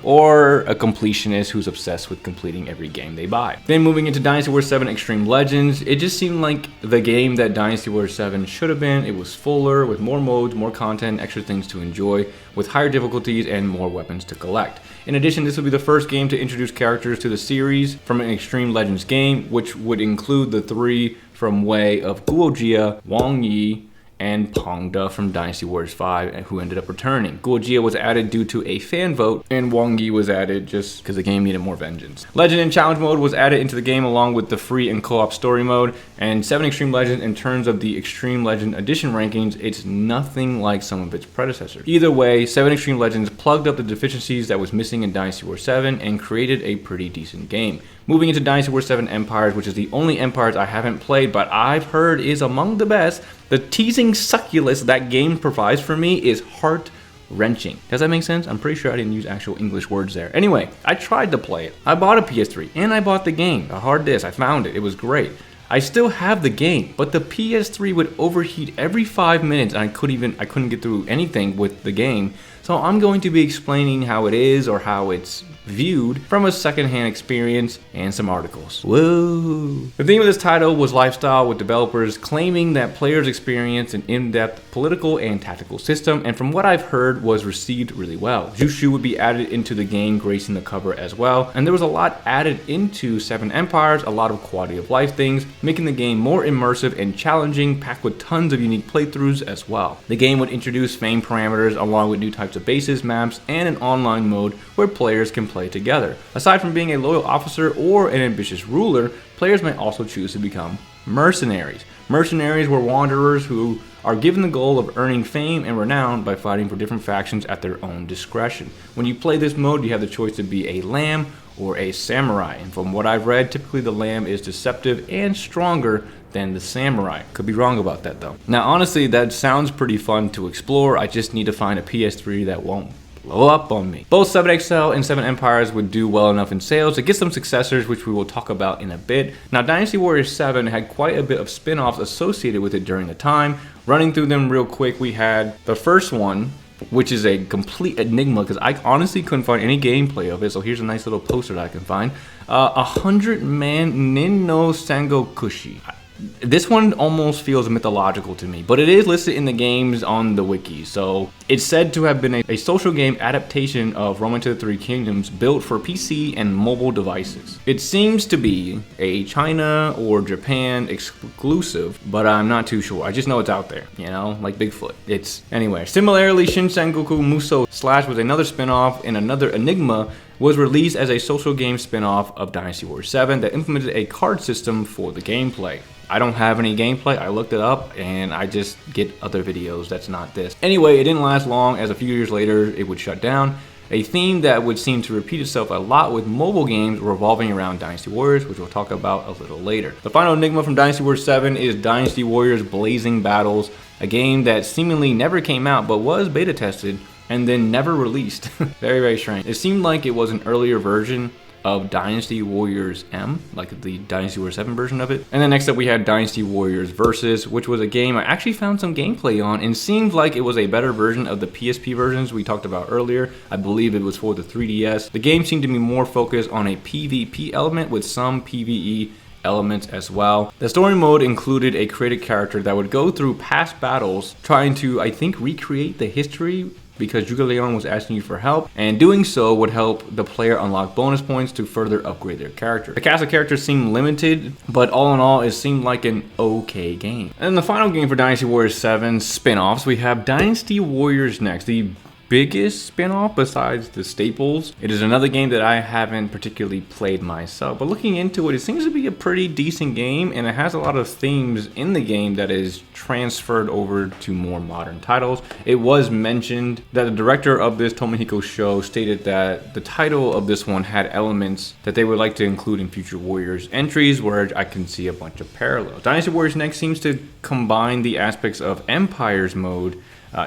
Or a completionist who's obsessed with completing every game they buy. Then moving into Dynasty Warriors 7 Extreme Legends, it just seemed like the game that Dynasty Warriors 7 should have been. It was fuller, with more modes, more content, extra things to enjoy, with higher difficulties and more weapons to collect. In addition, this will be the first game to introduce characters to the series from an Extreme Legends game, which would include the 3 from Way of Guojia, Wang Yi, and Pongda from Dynasty Warriors 5, who ended up returning. Guojia was added due to a fan vote, and Wang Yi was added just because the game needed more vengeance. Legend and Challenge mode was added into the game along with the free and co-op story mode, and 7 Extreme Legends, in terms of the Extreme Legend Edition rankings, it's nothing like some of its predecessors. Either way, 7 Extreme Legends plugged up the deficiencies that was missing in Dynasty Warriors 7 and created a pretty decent game. Moving into Dynasty Warriors 7 Empires, which is the only Empires I haven't played, but I've heard is among the best. The teasing succulus that game provides for me is heart-wrenching. Does that make sense? I'm pretty sure I didn't use actual English words there. Anyway, I tried to play it. I bought a PS3, and I bought the game, a hard disk. I found it. It was great. I still have the game, but the PS3 would overheat every 5 minutes, and I couldn't get through anything with the game. So I'm going to be explaining how it is or how it's viewed from a secondhand experience and some articles. Whoa! The theme of this title was lifestyle, with developers claiming that players experience an in-depth political and tactical system, and from what I've heard was received really well. Jushu would be added into the game, gracing the cover as well, and there was a lot added into 7 Empires, a lot of quality of life things, making the game more immersive and challenging, packed with tons of unique playthroughs as well. The game would introduce fame parameters along with new types of bases, maps, and an online mode where players can play together. Aside from being a loyal officer or an ambitious ruler, players may also choose to become mercenaries. Mercenaries were wanderers who are given the goal of earning fame and renown by fighting for different factions at their own discretion. When you play this mode, you have the choice to be a lamb or a samurai, and from what I've read, typically the lamb is deceptive and stronger than the samurai. Could be wrong about that though. Now honestly, that sounds pretty fun to explore. I just need to find a PS3 that won't blow up on me. Both 7XL and 7 Empires would do well enough in sales to get some successors, which we will talk about in a bit. Now Dynasty Warriors 7 had quite a bit of spin-offs associated with it during the time. Running through them real quick, we had the first one, which is a complete enigma because I honestly couldn't find any gameplay of it. So here's a nice little poster that I can find. 100-man Nin no Sangokushi. This one almost feels mythological to me, but it is listed in the games on the wiki. So it's said to have been a social game adaptation of Rome to the Three Kingdoms built for PC and mobile devices. It seems to be a China or Japan exclusive, but I'm not too sure. I just know it's out there, you know, like Bigfoot. Anyway. Similarly, Shin Sengoku Musou Slash was another spin-off, and another enigma was released as a social game spin-off of Dynasty Warriors 7 that implemented a card system for the gameplay. I don't have any gameplay. I looked it up and I just get other videos that's not this. Anyway, it didn't last long, as a few years later it would shut down. A theme that would seem to repeat itself a lot with mobile games revolving around Dynasty Warriors, which we'll talk about a little later. The final enigma from Dynasty Warriors 7 is Dynasty Warriors Blazing Battles, a game that seemingly never came out but was beta tested and then never released. Very, very strange. It seemed like it was an earlier version of Dynasty Warriors M, like the Dynasty Warriors 7 version of it. And then next up we had Dynasty Warriors Versus, which was a game I actually found some gameplay on and seemed like it was a better version of the PSP versions we talked about earlier. I believe it was for the 3DS. The game seemed to be more focused on a PvP element with some PvE elements as well. The story mode included a created character that would go through past battles trying to, I think, recreate the history, because Zhuge Liang was asking you for help, and doing so would help the player unlock bonus points to further upgrade their character. The cast of characters seemed limited, but all in all, it seemed like an okay game. And the final game for Dynasty Warriors 7 spin-offs, we have Dynasty Warriors next, the biggest spin-off besides the staples. It is another game that I haven't particularly played myself, but looking into it, it seems to be a pretty decent game, and it has a lot of themes in the game that is transferred over to more modern titles. It was mentioned that the director of this Tomohiko show stated that the title of this one had elements that they would like to include in future Warriors entries, where I can see a bunch of parallels. Dynasty Warriors Next seems to combine the aspects of Empires mode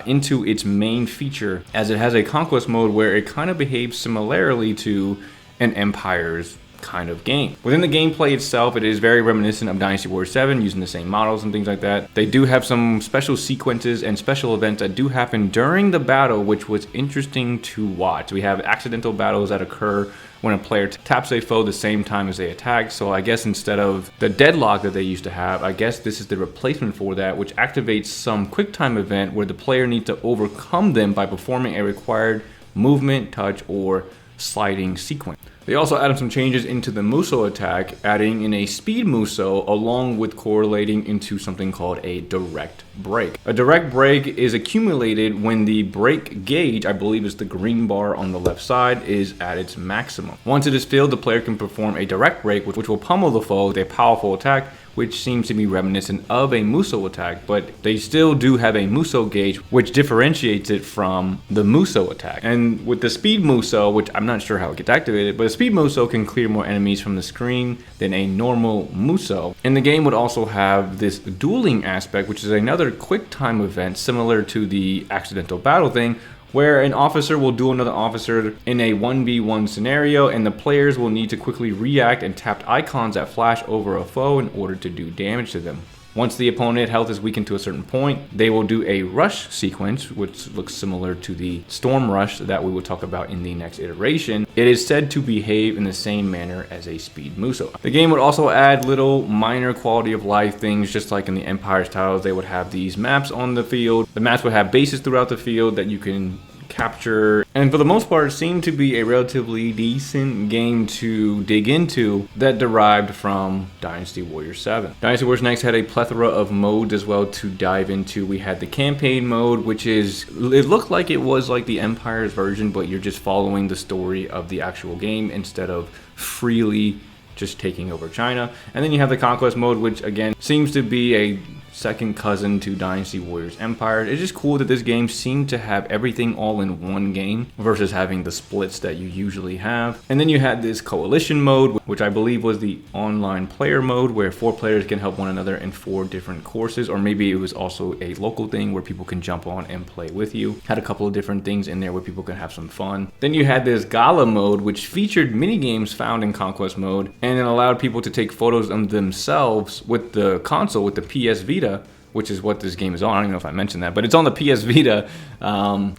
into its main feature, as it has a conquest mode where it kind of behaves similarly to an Empires kind of game. Within the gameplay itself, it is very reminiscent of Dynasty Warriors 7, using the same models and things like that. They do have some special sequences and special events that do happen during the battle, which was interesting to watch. We have accidental battles that occur when a player taps a foe the same time as they attack. So I guess instead of the deadlock that they used to have, I guess this is the replacement for that, which activates some quick time event where the player needs to overcome them by performing a required movement, touch, or sliding sequence. They also added some changes into the Muso attack, adding in a speed Muso along with correlating into something called a direct break. A direct break is accumulated when the break gauge, I believe is the green bar on the left side, is at its maximum. Once it is filled, the player can perform a direct break, which will pummel the foe with a powerful attack, which seems to be reminiscent of a Muso attack, but they still do have a Muso gauge, which differentiates it from the Muso attack. And with the speed Muso, which I'm not sure how it gets activated, but a speed Muso can clear more enemies from the screen than a normal Muso. And the game would also have this dueling aspect, which is another quick time event similar to the accidental battle thing, where an officer will duel another officer in a 1v1 scenario, and the players will need to quickly react and tap icons that flash over a foe in order to do damage to them. Once the opponent health is weakened to a certain point, they will do a rush sequence, which looks similar to the storm rush that we will talk about in the next iteration. It is said to behave in the same manner as a speed Muso. The game would also add little minor quality of life things, just like in the Empires titles. They would have these maps on the field. The maps would have bases throughout the field that you can capture, and for the most part it seemed to be a relatively decent game to dig into that derived from Dynasty Warriors 7. Dynasty Warriors Next had a plethora of modes as well to dive into. We had the campaign mode, which is, it looked like it was like the Empires version, but you're just following the story of the actual game instead of freely just taking over China. And then you have the conquest mode, which again seems to be a second cousin to Dynasty Warriors Empire. It's just cool that this game seemed to have everything all in one game versus having the splits that you usually have. And then you had this coalition mode, which I believe was the online player mode, where 4 players can help one another in 4 different courses, or maybe it was also a local thing where people can jump on and play with you. Had a couple of different things in there where people can have some fun. Then you had this gala mode, which featured mini games found in conquest mode, and it allowed people to take photos of themselves with the console, with the PS Vita, which is what this game is on. I don't even know if I mentioned that, but it's on the PS Vita.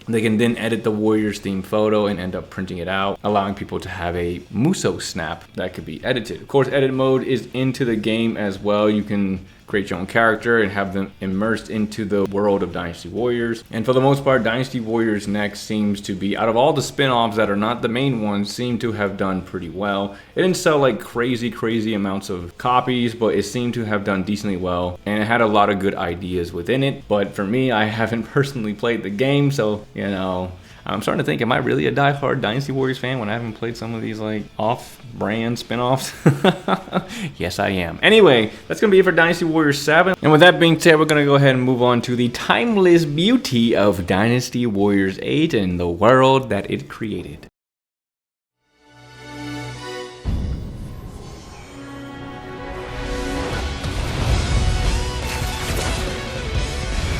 They can then edit the Warriors themed photo and end up printing it out, allowing people to have a Muso snap that could be edited. Of course, edit mode is into the game as well. You can create your own character and have them immersed into the world of Dynasty Warriors. And for the most part, Dynasty Warriors Next seems to be, out of all the spin-offs that are not the main ones, seem to have done pretty well. It didn't sell like crazy amounts of copies, but it seemed to have done decently well, and it had a lot of good ideas within it. But for me, I haven't personally played the game, so you know, I'm starting to think, am I really a diehard Dynasty Warriors fan when I haven't played some of these like off-brand spin-offs? Yes, I am. Anyway, that's going to be it for Dynasty Warriors 7. And with that being said, we're going to go ahead and move on to the timeless beauty of Dynasty Warriors 8 and the world that it created.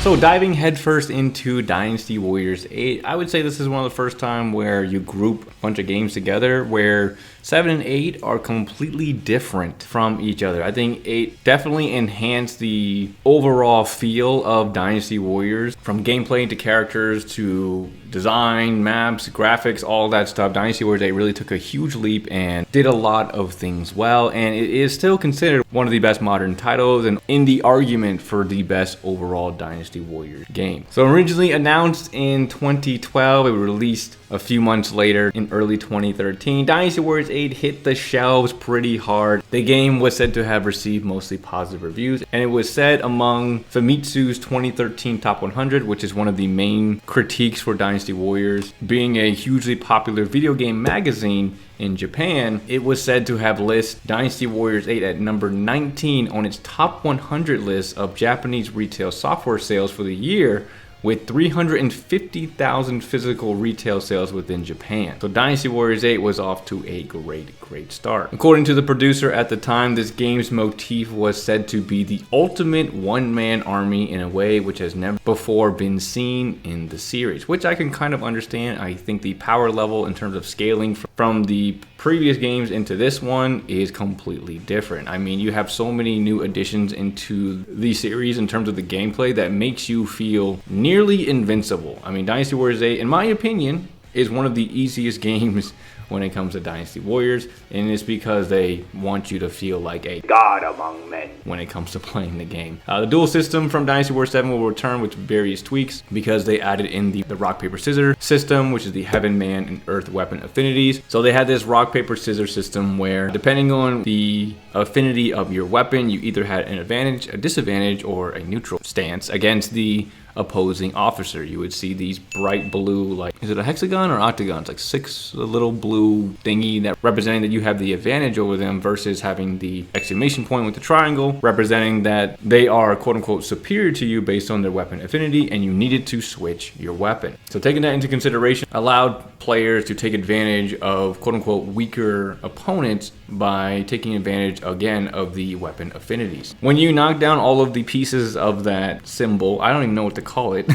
So diving headfirst into Dynasty Warriors 8, I would say this is one of the first time where you group a bunch of games together where 7 and 8 are completely different from each other. I think 8 definitely enhanced the overall feel of Dynasty Warriors, from gameplay to characters to design, maps, graphics, all that stuff. Dynasty Warriors 8 really took a huge leap and did a lot of things well, and it is still considered one of the best modern titles and in the argument for the best overall Dynasty Warriors game. So originally announced in 2012, it was released a few months later in early 2013. Dynasty Warriors 8 hit the shelves pretty hard. The game was said to have received mostly positive reviews, and it was said among Famitsu's 2013 Top 100, which is one of the main critiques for Dynasty Dynasty Warriors. Being a hugely popular video game magazine in Japan, it was said to have listed Dynasty Warriors 8 at number 19 on its top 100 list of Japanese retail software sales for the year, with 350,000 physical retail sales within Japan. So Dynasty Warriors 8 was off to a great start. According to the producer at the time, this game's motif was said to be the ultimate one-man army in a way which has never before been seen in the series, which I can kind of understand. I think the power level in terms of scaling from the previous games into this one is completely different. I mean, you have so many new additions into the series in terms of the gameplay that makes you feel nearly invincible. I mean, Dynasty Warriors 8, in my opinion, is one of the easiest games when it comes to Dynasty Warriors, and it's because they want you to feel like a god among men when it comes to playing the game. The duel system from Dynasty Warriors 7 will return with various tweaks because they added in the rock, paper, scissors system, which is the heaven, man, and earth weapon affinities. So they had this rock, paper, scissors system where, depending on the affinity of your weapon, you either had an advantage, a disadvantage, or a neutral stance against the opposing officer. You would see these bright blue, like, is it a hexagon or octagon? It's like 6 little blue thingy that representing that you have the advantage over them, versus having the exclamation point with the triangle representing that they are quote unquote superior to you based on their weapon affinity, and you needed to switch your weapon. So taking that into consideration allowed players to take advantage of quote unquote weaker opponents by taking advantage again of the weapon affinities. When you knock down all of the pieces of that symbol, I don't even know what to call it,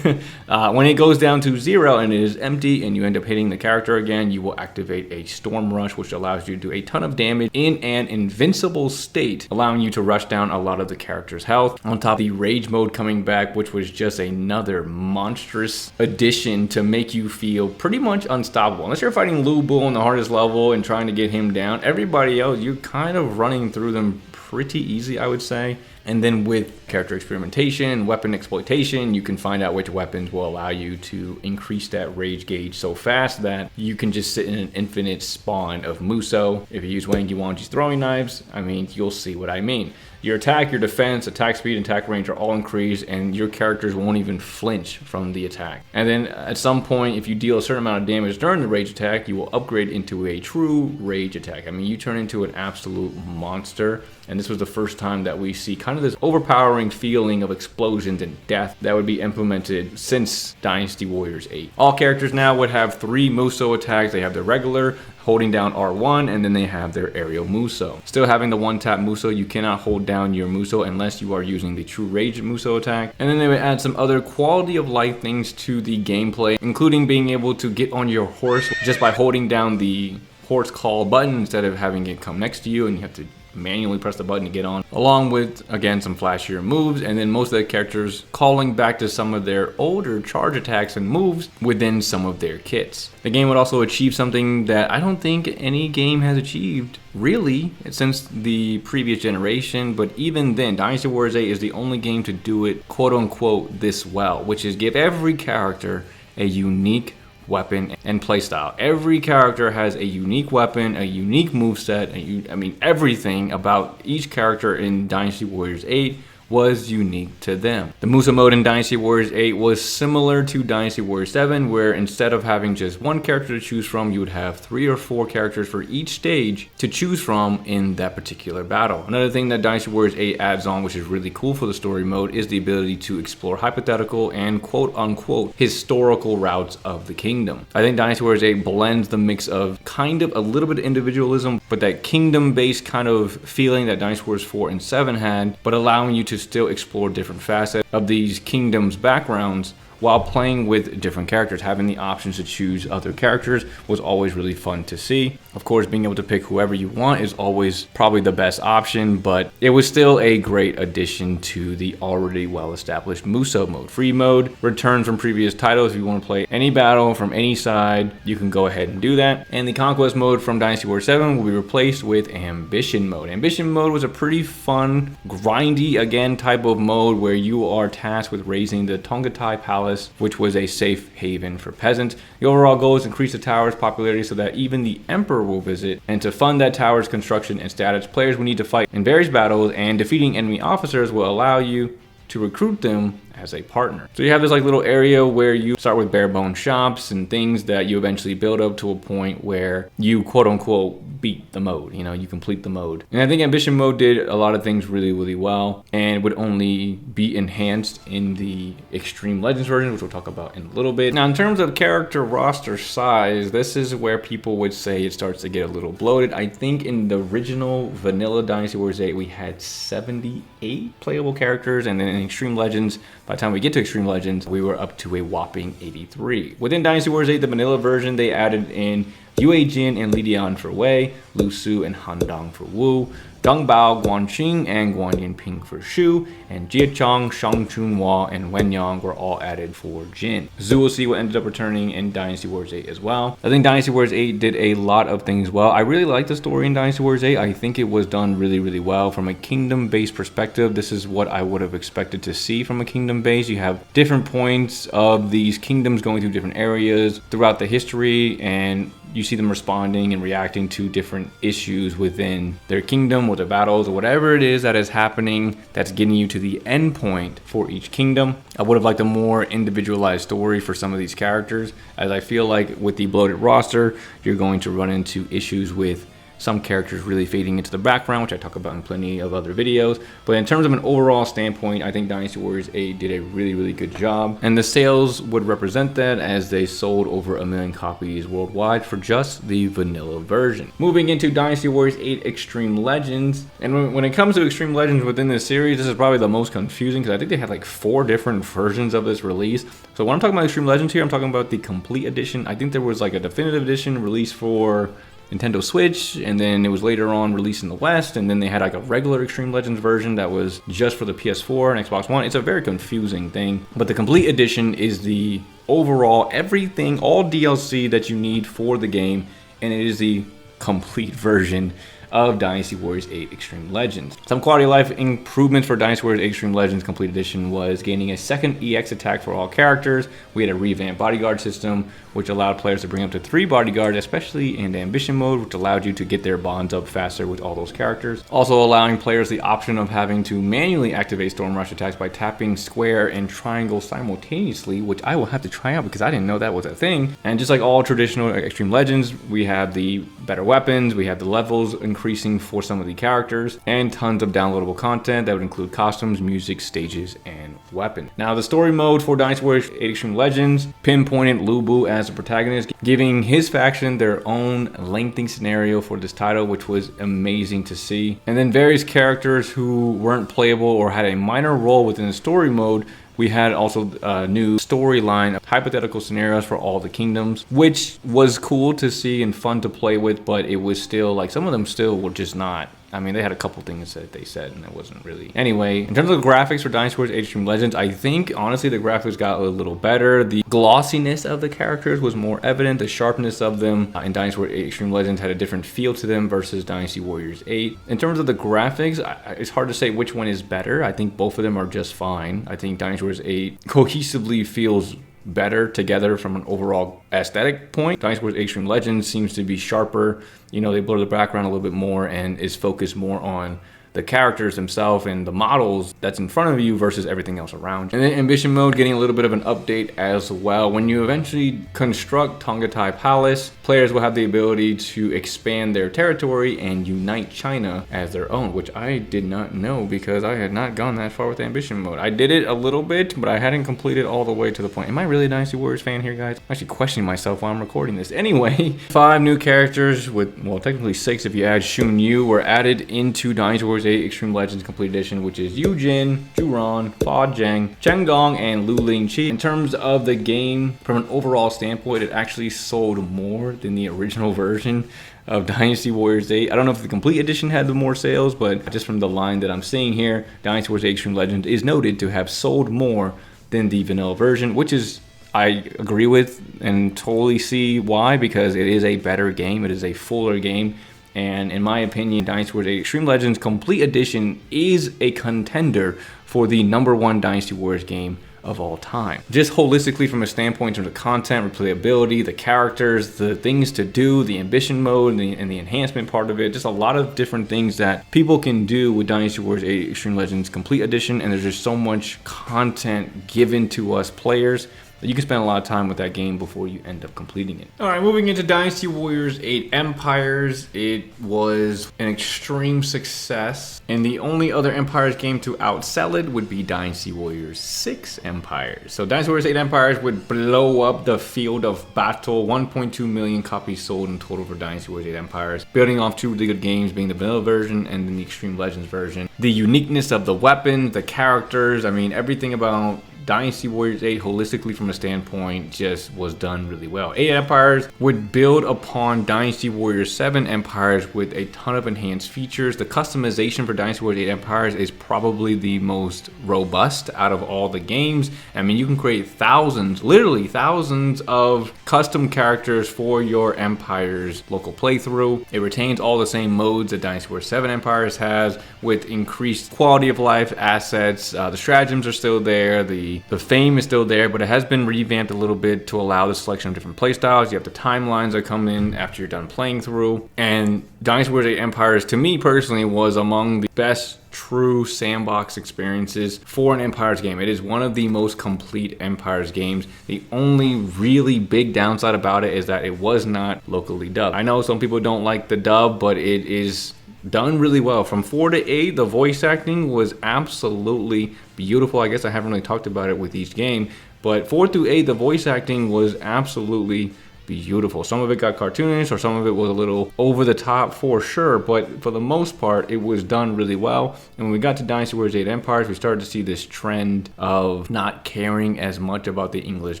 when it goes down to 0 and it is empty and you end up hitting the character again, you will activate a storm rush, which allows you to do a ton of damage in an invincible state, allowing you to rush down a lot of the character's health. On top of the rage mode coming back, which was just another monstrous addition to make you feel pretty much unstoppable. Unless you're fighting Lu Bu on the hardest level and trying to get him down, everybody else, you're kind of running through them pretty easy, I would say. And then with character experimentation, weapon exploitation, you can find out which weapons will allow you to increase that rage gauge so fast that you can just sit in an infinite spawn of Muso. If you use Wangi Wangi's throwing knives, I mean, you'll see what I mean. Your attack, your defense, attack speed, and attack range are all increased, and your characters won't even flinch from the attack. And then at some point, if you deal a certain amount of damage during the rage attack, you will upgrade into a true rage attack. I mean, you turn into an absolute monster. And this was the first time that we see kind of this overpowering feeling of explosions and death that would be implemented since Dynasty Warriors 8. All characters now would have 3 Muso attacks. They have their regular, holding down R1, and then they have their aerial Muso. Still having the one-tap Muso, you cannot hold down your Muso unless you are using the true rage Muso attack. And then they would add some other quality of life things to the gameplay, including being able to get on your horse just by holding down the horse call button instead of having it come next to you and you have to manually press the button to get on, along with again some flashier moves, and then most of the characters calling back to some of their older charge attacks and moves within some of their kits. The game would also achieve something that I don't think any game has achieved really since the previous generation, but even then Dynasty Warriors 8 is the only game to do it quote unquote this well, which is give every character a unique weapon and playstyle. Every character has a unique weapon, a unique moveset, I mean everything about each character in Dynasty Warriors 8 was unique to them. The Muso mode in Dynasty Warriors 8 was similar to Dynasty Warriors 7, where instead of having just one character to choose from, you would have 3 or 4 characters for each stage to choose from in that particular battle. Another thing that Dynasty Warriors 8 adds on, which is really cool for the story mode, is the ability to explore hypothetical and quote-unquote historical routes of the kingdom. I think Dynasty Warriors 8 blends the mix of kind of a little bit of individualism, but that kingdom-based kind of feeling that Dynasty Warriors 4 and 7 had, but allowing you to still explore different facets of these kingdoms' backgrounds while playing with different characters. Having the options to choose other characters was always really fun to see. Of course, being able to pick whoever you want is always probably the best option, but it was still a great addition to the already well-established Muso mode. Free mode returns from previous titles. If you want to play any battle from any side, you can go ahead and do that. And the Conquest mode from Dynasty Warriors 7 will be replaced with Ambition mode. Ambition mode was a pretty fun, grindy again type of mode where you are tasked with raising the Tongatai Palace, which was a safe haven for peasants. The overall goal is to increase the tower's popularity so that even the emperor will visit, and to fund that tower's construction and status, players will need to fight in various battles, and defeating enemy officers will allow you to recruit them as a partner. So you have this like little area where you start with bare bone shops and things that you eventually build up to a point where you quote unquote beat the mode, you know, you complete the mode. And I think ambition mode did a lot of things really, really well and would only be enhanced in the Extreme Legends version, which we'll talk about in a little bit. Now, in terms of character roster size, this is where people would say it starts to get a little bloated. I think in the original vanilla Dynasty Warriors 8, we had 78 playable characters, and then in Extreme Legends, by the time we get to Extreme Legends, we were up to a whopping 83. Within Dynasty Warriors 8, the vanilla version, they added in Yue Jin and Li Dian for Wei, Lu Su and Han Dong for Wu, Dong Bao, Guan Qing, and Guan Yinping for Shu, and Jie Chong, Shang Chunhua, and Wen Yang were all added for Jin. Zhu Si ended up returning in Dynasty Warriors 8 as well. I think Dynasty Warriors 8 did a lot of things well. I really like the story in Dynasty Warriors 8. I think it was done really, really well. From a kingdom-based perspective, this is what I would have expected to see from a kingdom base. You have different points of these kingdoms going through different areas throughout the history, and you see them responding and reacting to different issues within their kingdom or their battles or whatever it is that is happening that's getting you to the end point for each kingdom. I would have liked a more individualized story for some of these characters, as I feel like with the bloated roster, you're going to run into issues with some characters really fading into the background, which I talk about in plenty of other videos. But in terms of an overall standpoint, I think Dynasty Warriors 8 did a really, really good job. And the sales would represent that, as they sold over 1 million copies worldwide for just the vanilla version. Moving into Dynasty Warriors 8 Extreme Legends. And when it comes to Extreme Legends within this series, this is probably the most confusing, because I think they had like 4 different versions of this release. So when I'm talking about Extreme Legends here, I'm talking about the complete edition. I think there was like a definitive edition released for Nintendo Switch, and then it was later on released in the West, and then they had like a regular Extreme Legends version that was just for the PS4 and Xbox One. It's a very confusing thing, but the complete edition is the overall everything, all DLC that you need for the game, and it is the complete version of Dynasty Warriors 8 Extreme Legends. Some quality of life improvements for Dynasty Warriors 8 Extreme Legends Complete Edition was gaining a second EX attack for all characters. We had a revamped bodyguard system, which allowed players to bring up to 3 bodyguards, especially in the ambition mode, which allowed you to get their bonds up faster with all those characters. Also allowing players the option of having to manually activate Storm Rush attacks by tapping square and triangle simultaneously, which I will have to try out because I didn't know that was a thing. And just like all traditional Extreme Legends, we have the better weapons, we have the levels increasing for some of the characters, and tons of downloadable content that would include costumes, music, stages, and weapons. Now, the story mode for Dynasty Warriors 8 Extreme Legends pinpointed Lu Bu as the protagonist, giving his faction their own lengthy scenario for this title, which was amazing to see. And then various characters who weren't playable or had a minor role within the story mode. We had also a new storyline of hypothetical scenarios for all the kingdoms, which was cool to see and fun to play with, but it was still like some of them still were just not. I mean, they had a couple things that they said, and it wasn't really. Anyway, in terms of graphics for Dynasty Warriors 8 Extreme Legends, I think, honestly, the graphics got a little better. The glossiness of the characters was more evident. The sharpness of them in Dynasty Warriors 8 Extreme Legends had a different feel to them versus Dynasty Warriors 8. In terms of the graphics, it's hard to say which one is better. I think both of them are just fine. I think Dynasty Warriors 8 cohesively feels better together from an overall aesthetic point. Dynasty Warriors 8 Extreme Legends seems to be sharper. You know, they blur the background a little bit more and is focused more on the characters themselves and the models that's in front of you versus everything else around you. And then Ambition Mode getting a little bit of an update as well. When you eventually construct Tongatai Palace, players will have the ability to expand their territory and unite China as their own, which I did not know because I had not gone that far with Ambition Mode. I did it a little bit, but I hadn't completed all the way to the point. Am I really a Dynasty Warriors fan here, guys? I'm actually questioning myself while I'm recording this. Anyway, 5 new characters with, well, technically 6 if you add Shun Yu, were added into Dynasty Warriors 8 Extreme Legends Complete Edition, which is Yu Jin, Zhu Ran, Fa Zheng, Chen Gong, and Lu Lingqi. In terms of the game, from an overall standpoint, it actually sold more than the original version of Dynasty Warriors 8. I don't know if the Complete Edition had the more sales, but just from the line that I'm seeing here, Dynasty Warriors 8 Extreme Legends is noted to have sold more than the vanilla version, which is, I agree with and totally see why, because it is a better game. It is a fuller game. And in my opinion, Dynasty Warriors 8 Extreme Legends Complete Edition is a contender for the #1 Dynasty Warriors game of all time. Just holistically from a standpoint in terms of content, replayability, the characters, the things to do, the ambition mode, and the enhancement part of it. Just a lot of different things that people can do with Dynasty Warriors 8 Extreme Legends Complete Edition, and there's just so much content given to us players that you can spend a lot of time with that game before you end up completing it. All right, moving into Dynasty Warriors 8 Empires. It was an extreme success, and the only other Empires game to outsell it would be Dynasty Warriors 6 Empires. So Dynasty Warriors 8 Empires would blow up the field of battle. 1.2 million copies sold in total for Dynasty Warriors 8 Empires, building off two really good games, being the vanilla version and then the Extreme Legends version. The uniqueness of the weapons, the characters, I mean, everything about Dynasty Warriors 8 holistically from a standpoint just was done really well. 8 Empires would build upon Dynasty Warriors 7 Empires with a ton of enhanced features. The customization for Dynasty Warriors 8 Empires is probably the most robust out of all the games. I mean, you can create thousands, literally thousands of custom characters for your Empire's local playthrough. It retains all the same modes that Dynasty Warriors 7 Empires has, with increased quality of life assets. The stratagems are still there. The fame is still there, but it has been revamped a little bit to allow the selection of different playstyles. You have the timelines that come in after you're done playing through. And Dynasty Warriors 8 Empires, to me personally, was among the best true sandbox experiences for an Empires game. It is one of the most complete Empires games. The only really big downside about it is that it was not locally dubbed. I know some people don't like the dub, but it is done really well. From 4 to 8, the voice acting was absolutely beautiful. I guess I haven't really talked about it with each game, but 4 through 8, the voice acting was absolutely beautiful. Some of it got cartoonish, or some of it was a little over the top for sure, but for the most part, it was done really well. And when we got to Dynasty Warriors 8 Empires, we started to see this trend of not caring as much about the English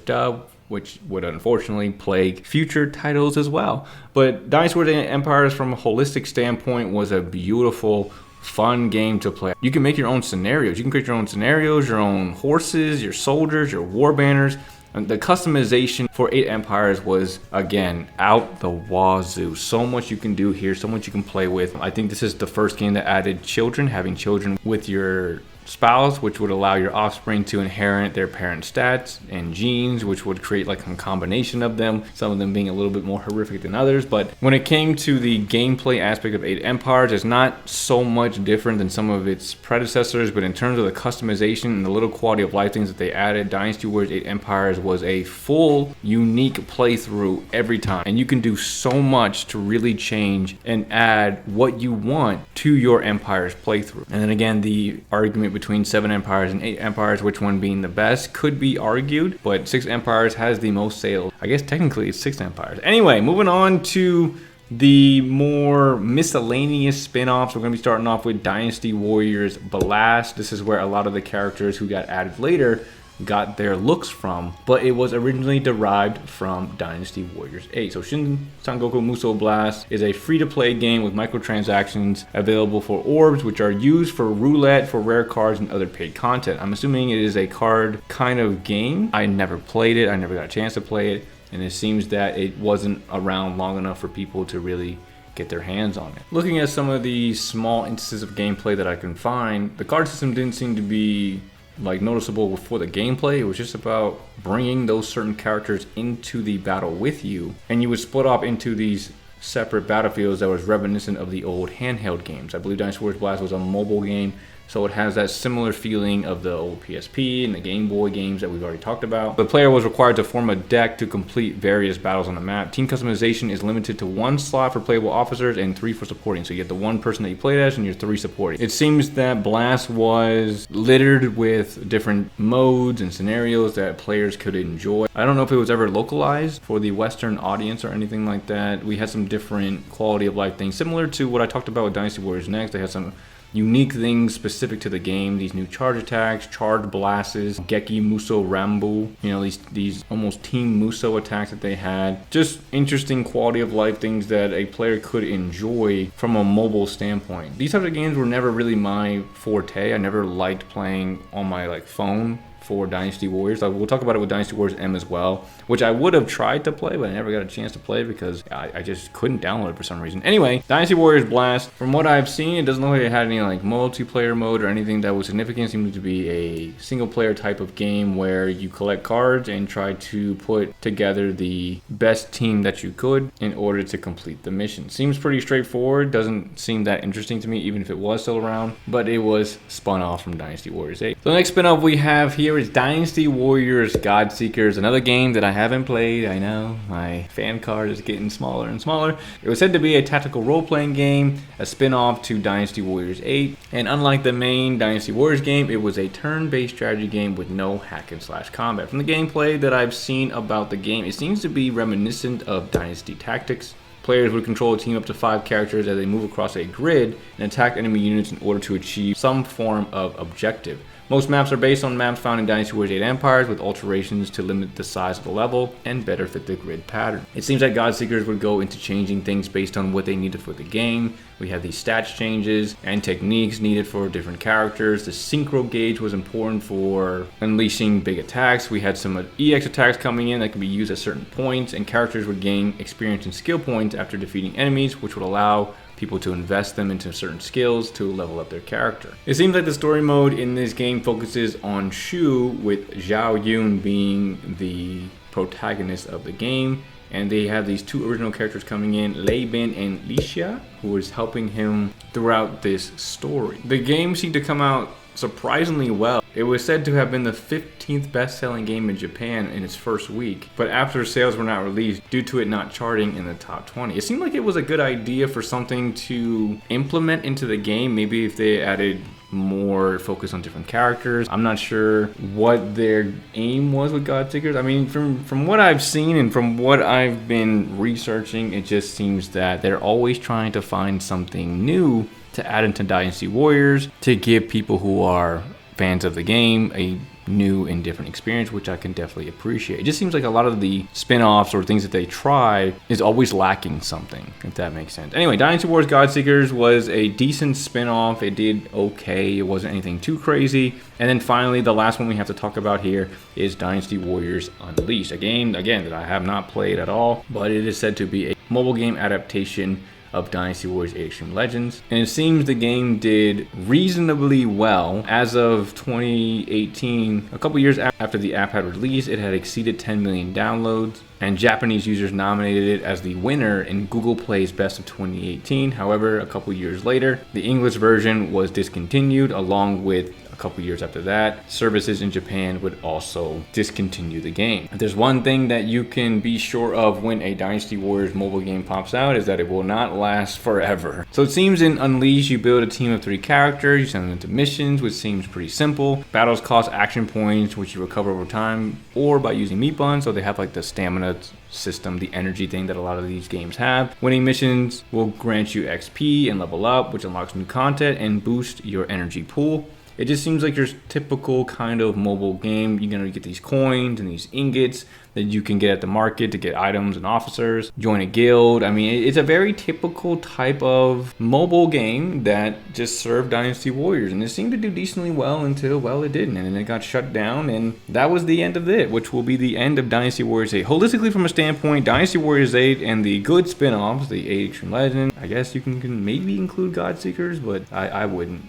dub, which would unfortunately plague future titles as well. But Dynasty Warriors 8 Empires, from a holistic standpoint, was a beautiful, fun game to play. You can make your own scenarios. You can create your own scenarios, your own horses, your soldiers, your war banners. And the customization for 8 Empires was, again, out the wazoo. So much you can do here, so much you can play with. I think this is the first game that added children, having children with your spouse, which would allow your offspring to inherit their parents' stats and genes, which would create like a combination of them, some of them being a little bit more horrific than others. But when it came to the gameplay aspect of 8 Empires, it's not so much different than some of its predecessors, but in terms of the customization and the little quality of life things that they added, Dynasty Warriors 8 Empires was a full, unique playthrough every time. And you can do so much to really change and add what you want to your Empire's playthrough. And then again, the argument between 7 Empires and 8 Empires, which one being the best, could be argued, but 6 Empires has the most sales. I guess technically it's 6 Empires. Anyway, moving on to the more miscellaneous spin-offs. We're going to be starting off with Dynasty Warriors Blast. This is where a lot of the characters who got added later got their looks from, but it was originally derived from Dynasty Warriors 8. So Shin Sangoku Musou Blast is a free-to-play game with microtransactions available for orbs, which are used for roulette, for rare cards, and other paid content. I'm assuming it is a card kind of game. I never played it. I never got a chance to play it, and it seems that it wasn't around long enough for people to really get their hands on it. Looking at some of the small instances of gameplay that I can find, the card system didn't seem to be like noticeable for the gameplay. It was just about bringing those certain characters into the battle with you, and you would split off into these separate battlefields that was reminiscent of the old handheld games. I believe Dynasty Warriors Blast was a mobile game, so it has that similar feeling of the old PSP and the Game Boy games that we've already talked about. The player was required to form a deck to complete various battles on the map. Team customization is limited to 1 slot for playable officers and 3 for supporting. So you get the 1 person that you played as and your 3 supporting. It seems that Blast was littered with different modes and scenarios that players could enjoy. I don't know if it was ever localized for the Western audience or anything like that. We had some different quality of life things, similar to what I talked about with Dynasty Warriors Next. They had some unique things specific to the game. These new charge attacks, charged blasts, Geki Muso Rambu, you know, these almost Team Muso attacks that they had. Just interesting quality of life things that a player could enjoy from a mobile standpoint. These types of games were never really my forte. I never liked playing on my phone for Dynasty Warriors. We'll talk about it with Dynasty Warriors M as well, which I would have tried to play, but I never got a chance to play because I just couldn't download it for some reason. Anyway, Dynasty Warriors Blast, from what I've seen, it doesn't look like it had any like multiplayer mode or anything that was significant. It seemed to be a single player type of game where you collect cards and try to put together the best team that you could in order to complete the mission. Seems pretty straightforward, doesn't seem that interesting to me even if it was still around, but it was spun off from Dynasty Warriors 8. So the next spin-off we have here is Dynasty Warriors Godseekers, another game that I haven't played. I know, my fan card is getting smaller and smaller. It was said to be a tactical role-playing game, a spin-off to Dynasty Warriors 8, and unlike the main Dynasty Warriors game, it was a turn-based strategy game with no hack and slash combat. From the gameplay that I've seen about the game, it seems to be reminiscent of Dynasty Tactics. Players would control a team up to 5 characters as they move across a grid and attack enemy units in order to achieve some form of objective. Most maps are based on maps found in Dynasty Warriors 8 Empires with alterations to limit the size of the level and better fit the grid pattern. It seems that Godseekers would go into changing things based on what they needed for the game. We had these stats changes and techniques needed for different characters. The synchro gauge was important for unleashing big attacks. We had some EX attacks coming in that could be used at certain points, and characters would gain experience and skill points after defeating enemies, which would allow people to invest them into certain skills to level up their character. It seems like the story mode in this game focuses on Shu, with Zhao Yun being the protagonist of the game. And they have these 2 original characters coming in, Lei Bin and Lixia, who is helping him throughout this story. The game seemed to come out surprisingly well. It was said to have been the 15th best-selling game in Japan in its first week, but after sales were not released due to it not charting in the top 20. It seemed like it was a good idea for something to implement into the game, maybe if they added more focus on different characters. I'm not sure what their aim was with Godseekers. I mean, from what I've seen and from what I've been researching, it just seems that they're always trying to find something new to add into Dynasty Warriors to give people who are fans of the game a new and different experience, which I can definitely appreciate. It just seems like a lot of the spin-offs or things that they try is always lacking something, if that makes sense. Anyway, Dynasty Warriors Godseekers was a decent spin-off. It did okay. It wasn't anything too crazy. And then finally, the last one we have to talk about here is Dynasty Warriors Unleashed, a game, again, that I have not played at all, but it is said to be a mobile game adaptation of Dynasty Warriors 8 Extreme Legends, and it seems the game did reasonably well. As of 2018, a couple years after the app had released, it had exceeded 10 million downloads, and Japanese users nominated it as the winner in Google Play's Best of 2018. However, a couple years later, the English version was discontinued, along with a couple years after that, services in Japan would also discontinue the game. If there's one thing that you can be sure of when a Dynasty Warriors mobile game pops out, is that it will not last forever. So it seems in Unleashed, you build a team of 3 characters, you send them into missions, which seems pretty simple. Battles cost action points, which you recover over time, or by using meat buns, so they have like the stamina system, the energy thing that a lot of these games have. Winning missions will grant you XP and level up, which unlocks new content and boost your energy pool. It just seems like your typical kind of mobile game. You're gonna get these coins and these ingots that you can get at the market to get items and officers, join a guild. I mean, it's a very typical type of mobile game that just served Dynasty Warriors, and it seemed to do decently well until, well, it didn't, and then it got shut down, and that was the end of it, which will be the end of Dynasty Warriors 8. Holistically, from a standpoint, Dynasty Warriors 8 and the good spin-offs, the 8 Extreme Legends, I guess you can maybe include Godseekers, but I wouldn't.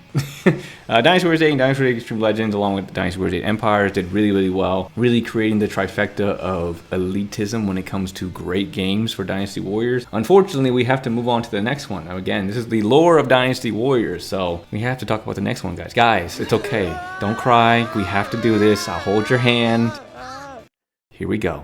Dynasty Warriors 8 and Dynasty Warriors Extreme Legends, along with Dynasty Warriors 8 Empires, did really, really well, really creating the trifecta of elitism when it comes to great games for Dynasty Warriors. Unfortunately, we have to move on to the next one. Now, again, this is the lore of Dynasty Warriors, so we have to talk about the next one, guys. Guys, it's okay. Don't cry. We have to do this. I'll hold your hand. Here we go.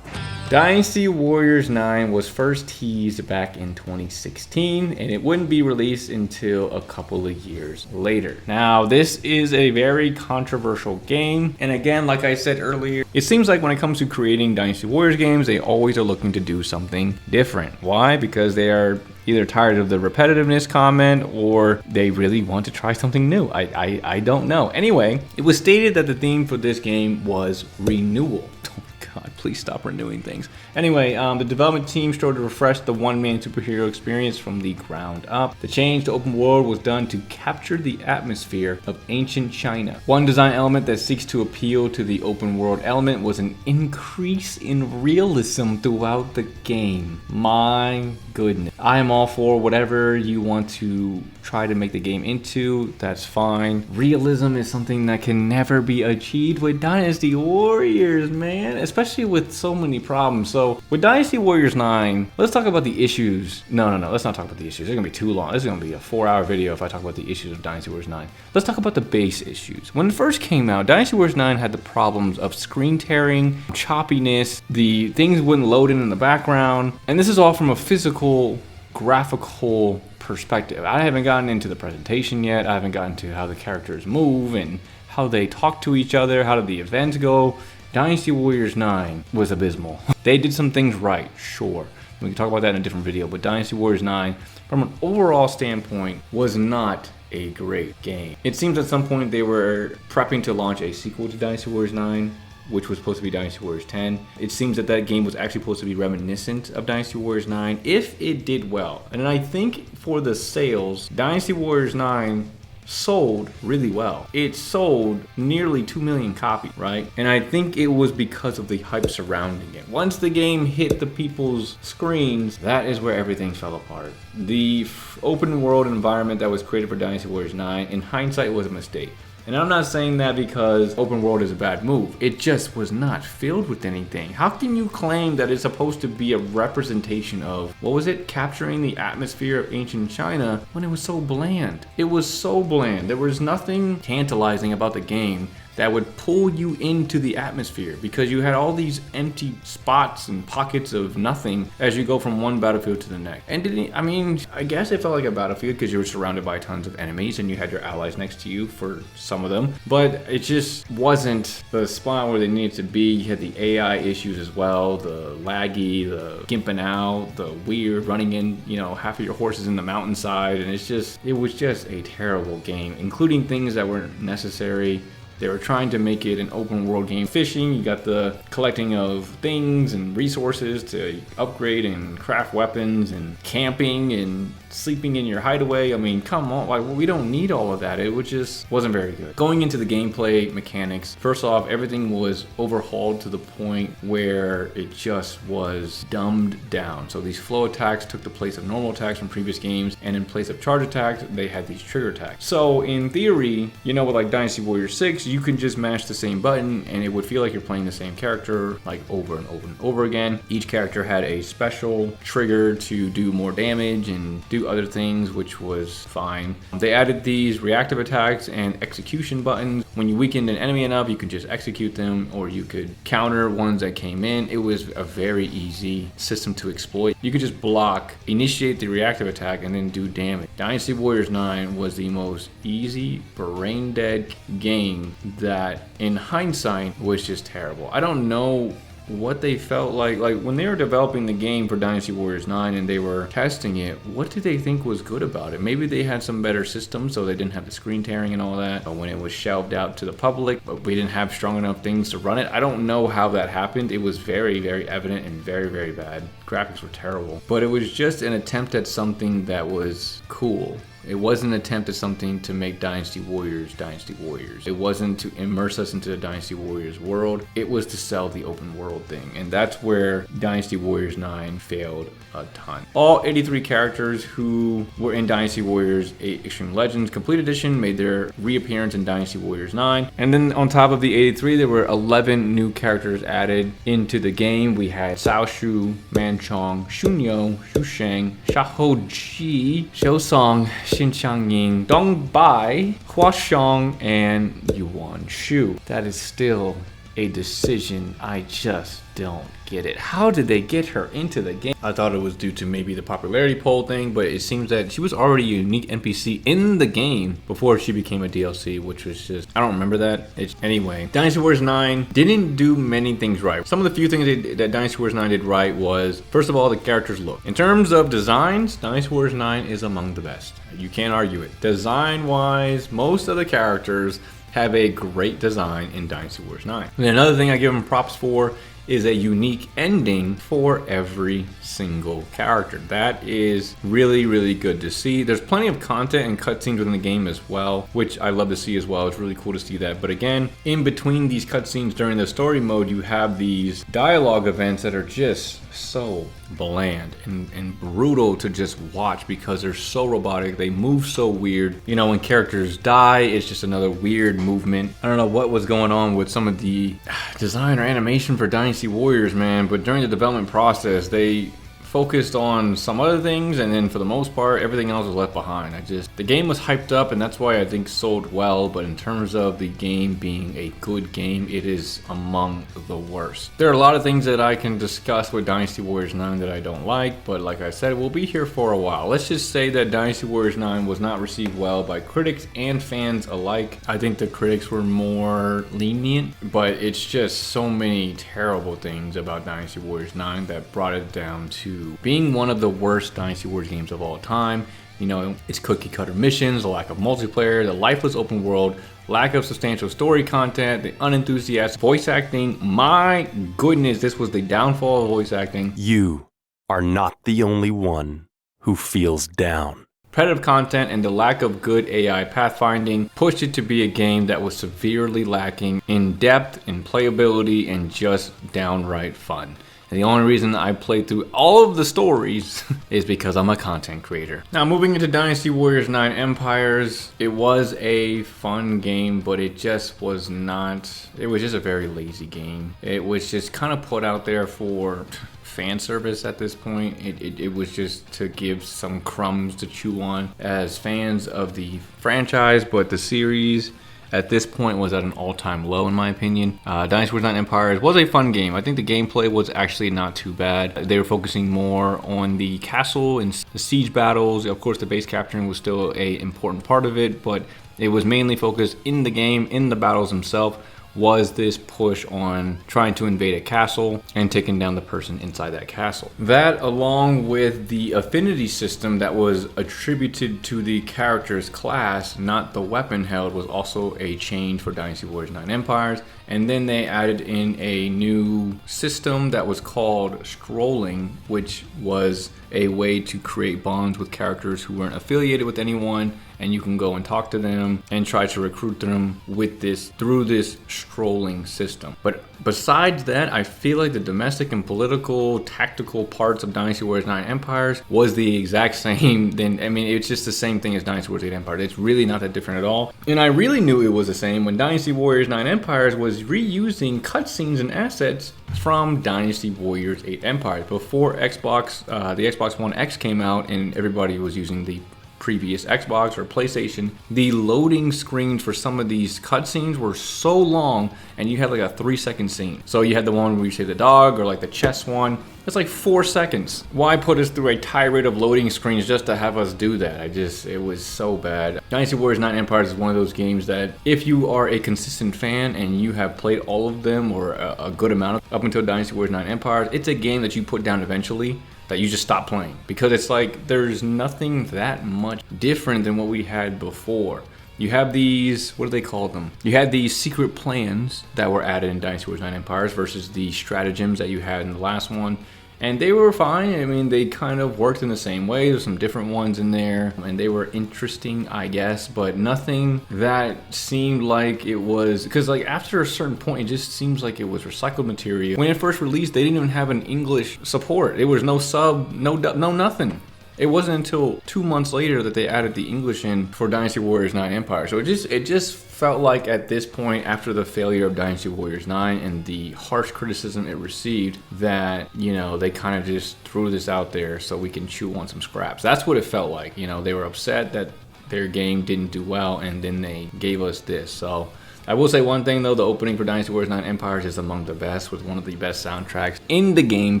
Dynasty Warriors 9 was first teased back in 2016, and it wouldn't be released until a couple of years later. Now, this is a very controversial game, and again, like I said earlier, it seems like when it comes to creating Dynasty Warriors games, they always are looking to do something different. Why? Because they are either tired of the repetitiveness comment, or they really want to try something new. I don't know. Anyway, it was stated that the theme for this game was renewal. Oh God, Please stop renewing things. Anyway, the development team strove to refresh the one-man superhero experience from the ground up. The change to open world was done to capture the atmosphere of ancient China. One design element that seeks to appeal to the open world element was an increase in realism throughout the game. My goodness. I am all for whatever you want to try to make the game into. That's fine. Realism is something that can never be achieved with Dynasty Warriors, man, especially with so many problems. So with Dynasty Warriors 9, let's talk about the issues. No, let's not talk about the issues. It's gonna be too long. This is gonna be a 4-hour video if I talk about the issues of Dynasty Warriors 9. Let's talk about the base issues. When it first came out, Dynasty Warriors 9 had the problems of screen tearing, choppiness, the things wouldn't load in the background, and this is all from a physical, graphical perspective. I haven't gotten into the presentation yet. I haven't gotten to how the characters move and how they talk to each other, how did the events go. Dynasty Warriors 9 was abysmal. They did some things right, sure. We can talk about that in a different video, but Dynasty Warriors 9, from an overall standpoint, was not a great game. It seems at some point they were prepping to launch a sequel to Dynasty Warriors 9, which was supposed to be Dynasty Warriors 10. It seems that that game was actually supposed to be reminiscent of Dynasty Warriors 9 if it did well. And I think for the sales, Dynasty Warriors 9 sold really well. It sold nearly 2 million copies, right? And I think it was because of the hype surrounding it. Once the game hit the people's screens, that is where everything fell apart. The open world environment that was created for Dynasty Warriors 9, in hindsight, was a mistake. And I'm not saying that because open world is a bad move. It just was not filled with anything. How can you claim that it's supposed to be a representation of, what was it, capturing the atmosphere of ancient China when it was so bland? It was so bland. There was nothing tantalizing about the game that would pull you into the atmosphere because you had all these empty spots and pockets of nothing as you go from one battlefield to the next. And I guess it felt like a battlefield because you were surrounded by tons of enemies and you had your allies next to you for some of them, but it just wasn't the spot where they needed to be. You had the AI issues as well, the laggy, the gimping out, the weird running in, half of your horses in the mountainside, and it was just a terrible game, including things that weren't necessary. They were trying to make it an open world game. Fishing, you got the collecting of things and resources to upgrade and craft weapons, and camping and sleeping in your hideaway. I mean, come on, we don't need all of that. It just wasn't very good. Going into the gameplay mechanics, first off, everything was overhauled to the point where it just was dumbed down. So these flow attacks took the place of normal attacks from previous games, and in place of charge attacks, they had these trigger attacks. So in theory, with like Dynasty Warriors 6, you can just mash the same button and it would feel like you're playing the same character like over and over and over again. Each character had a special trigger to do more damage and do other things, which was fine. They added these reactive attacks and execution buttons. When you weakened an enemy enough, you could just execute them, or you could counter ones that came in. It was a very easy system to exploit. You could just block, initiate the reactive attack, and then do damage. Dynasty Warriors 9 was the most easy, brain dead game that in hindsight was just terrible. I don't know what they felt like when they were developing the game for Dynasty Warriors 9 and they were testing it. What did they think was good about it? Maybe they had some better systems so they didn't have the screen tearing and all that. But when it was shelved out to the public, but we didn't have strong enough things to run it. I don't know how that happened. It was very, very evident and very, very bad. Graphics were terrible. But it was just an attempt at something that was cool. It wasn't an attempt at something to make Dynasty Warriors Dynasty Warriors. It wasn't to immerse us into the Dynasty Warriors world. It was to sell the open world thing. And that's where Dynasty Warriors 9 failed a ton. All 83 characters who were in Dynasty Warriors 8 Extreme Legends Complete Edition made their reappearance in Dynasty Warriors 9. And then on top of the 83, there were 11 new characters added into the game. We had Sao Shu, Manchong, Shunyo, Shusheng, Shahoji, Xiaosong, Xin Changying, Dong Bai, Huashong, and Yuan Shu. That is still a decision I just don't get it. How did they get her into the game? I thought it was due to maybe the popularity poll thing, but it seems that she was already a unique NPC in the game before she became a DLC, which was just, I don't remember that. Anyway, Dynasty Warriors 9 didn't do many things right. Some of the few things that Dynasty Warriors 9 did right was, first of all, the characters look. In terms of designs, Dynasty Warriors 9 is among the best. You can't argue it. Design-wise, most of the characters have a great design in Dynasty Warriors 9. And another thing I give them props for is a unique ending for every single character. That is really, really good to see. There's plenty of content and cutscenes within the game as well, which I love to see as well. It's really cool to see that. But again, in between these cutscenes during the story mode, you have these dialogue events that are just so bland and brutal to just watch because they're so robotic. They move so weird. You know, when characters die, it's just another weird movement. I don't know what was going on with some of the design or animation for Dynasty Warriors, man, but during the development process, they focused on some other things, and then for the most part everything else was left behind. The game was hyped up, and that's why I think sold well, but in terms of the game being a good game, it is among the worst. There are a lot of things that I can discuss with Dynasty Warriors 9 that I don't like, but like I said, we'll be here for a while. Let's just say that Dynasty Warriors 9 was not received well by critics and fans alike. I think the critics were more lenient, but it's just so many terrible things about Dynasty Warriors 9 that brought it down to being one of the worst Dynasty Warriors games of all time. You know, it's cookie cutter missions, the lack of multiplayer, the lifeless open world, lack of substantial story content, the unenthusiastic voice acting. My goodness, this was the downfall of voice acting. You are not the only one who feels down. Repetitive content and the lack of good AI pathfinding pushed it to be a game that was severely lacking in depth, in playability, and just downright fun. And the only reason I played through all of the stories is because I'm a content creator. Now, moving into Dynasty Warriors 9 Empires, it was a fun game, but it just was not, it was just a very lazy game. It was just kind of put out there for fan service at this point. It was just to give some crumbs to chew on as fans of the franchise, but the series at this point was at an all-time low in my opinion. Dynasty Warriors 9 Empires was a fun game. I think the gameplay was actually not too bad. They were focusing more on the castle and the siege battles. Of course, the base capturing was still an important part of it, but it was mainly focused in the game, in the battles themselves, was this push on trying to invade a castle and taking down the person inside that castle. That, along with the affinity system that was attributed to the character's class, not the weapon held, was also a change for Dynasty Warriors 9 Empires. And then they added in a new system that was called scrolling, which was a way to create bonds with characters who weren't affiliated with anyone, and you can go and talk to them and try to recruit them with this through this scrolling system. But besides that, I feel like the domestic and political tactical parts of Dynasty Warriors 9 Empires was the exact same. It's just the same thing as Dynasty Warriors 8 Empires. It's really not that different at all. And I really knew it was the same when Dynasty Warriors 9 Empires was reusing cutscenes and assets from Dynasty Warriors 8 Empires. Before Xbox, the Xbox One X came out and everybody was using the previous Xbox or PlayStation, the loading screens for some of these cutscenes were so long, and you had like a 3-second scene. So you had the one where you say the dog, or like the chess one. It's like 4 seconds. Why put us through a tirade of loading screens just to have us do that? It was so bad. Dynasty Warriors 9 Empires is one of those games that if you are a consistent fan and you have played all of them or a good amount up until Dynasty Warriors 9 Empires, it's a game that you put down eventually, that you just stop playing, because it's like there's nothing that much different than what we had before. You have these, what do they call them? You had these secret plans that were added in Dynasty Warriors 9 Empires versus the stratagems that you had in the last one. And they were fine. I mean, they kind of worked in the same way. There's some different ones in there, and they were interesting, I guess, but nothing that seemed like it was, because like after a certain point, it just seems like it was recycled material. When it first released, they didn't even have an English support. It was no sub, no nothing. It wasn't until 2 months later that they added the English in for Dynasty Warriors 9 Empire. So it just felt like at this point, after the failure of Dynasty Warriors 9 and the harsh criticism it received, that, you know, they kind of just threw this out there so we can chew on some scraps. That's what it felt like. You know, they were upset that their game didn't do well, and then they gave us this. So I will say one thing though, the opening for Dynasty Warriors 9 Empires is among the best, with one of the best soundtracks in the game,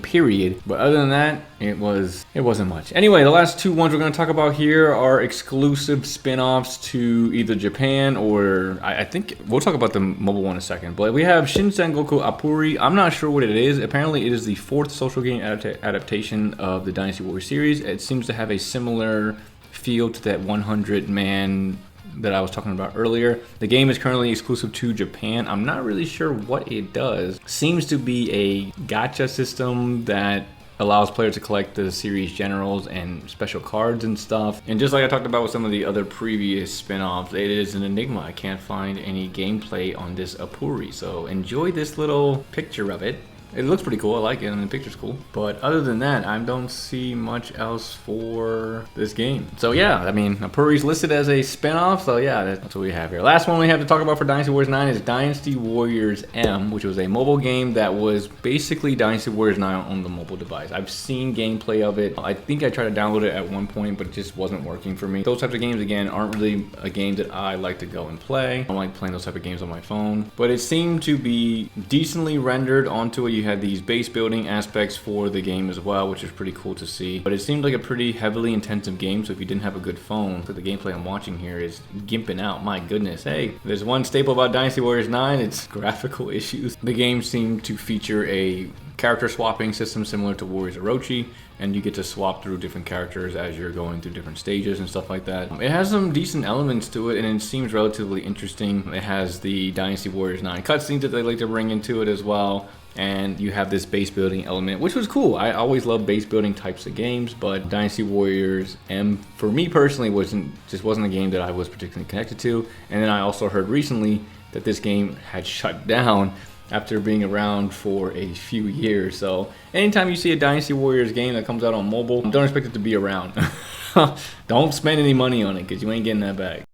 period. But other than that, it wasn't much. Anyway, the last two ones we're going to talk about here are exclusive spin-offs to either Japan or I think we'll talk about the mobile one in a second. But we have Shin Sengoku Apuri. I'm not sure what it is. Apparently it is the 4th social game adaptation of the Dynasty Warriors series. It seems to have a similar feel to that 100-man that I was talking about earlier. The game is currently exclusive to Japan. I'm not really sure what it does. Seems to be a gacha system that allows players to collect the series generals and special cards and stuff. And just like I talked about with some of the other previous spin-offs, it is an enigma. I can't find any gameplay on this Apuri. So enjoy this little picture of it. It looks pretty cool. I like it, and the picture's cool. But other than that, I don't see much else for this game. So yeah, I mean, Apuri's listed as a spin-off, so yeah, that's what we have here. Last one we have to talk about for Dynasty Warriors 9 is Dynasty Warriors M, which was a mobile game that was basically Dynasty Warriors 9 on the mobile device. I've seen gameplay of it. I think I tried to download it at one point, but it just wasn't working for me. Those types of games, again, aren't really a game that I like to go and play. I don't like playing those type of games on my phone. But it seemed to be decently rendered onto it. You had these base building aspects for the game as well, which is pretty cool to see. But it seemed like a pretty heavily intensive game, so if you didn't have a good phone, so the gameplay I'm watching here is gimping out. My goodness. Hey, there's one staple about Dynasty Warriors 9, it's graphical issues. The game seemed to feature a character swapping system similar to Warriors Orochi, and you get to swap through different characters as you're going through different stages and stuff like that. It has some decent elements to it, and it seems relatively interesting. It has the Dynasty Warriors 9 cutscenes that they like to bring into it as well. And you have this base building element, which was cool. I always love base building types of games, but Dynasty Warriors M, for me personally, wasn't a game that I was particularly connected to. And then I also heard recently that this game had shut down after being around for a few years. So anytime you see a Dynasty Warriors game that comes out on mobile, don't expect it to be around. Don't spend any money on it, because you ain't getting that back.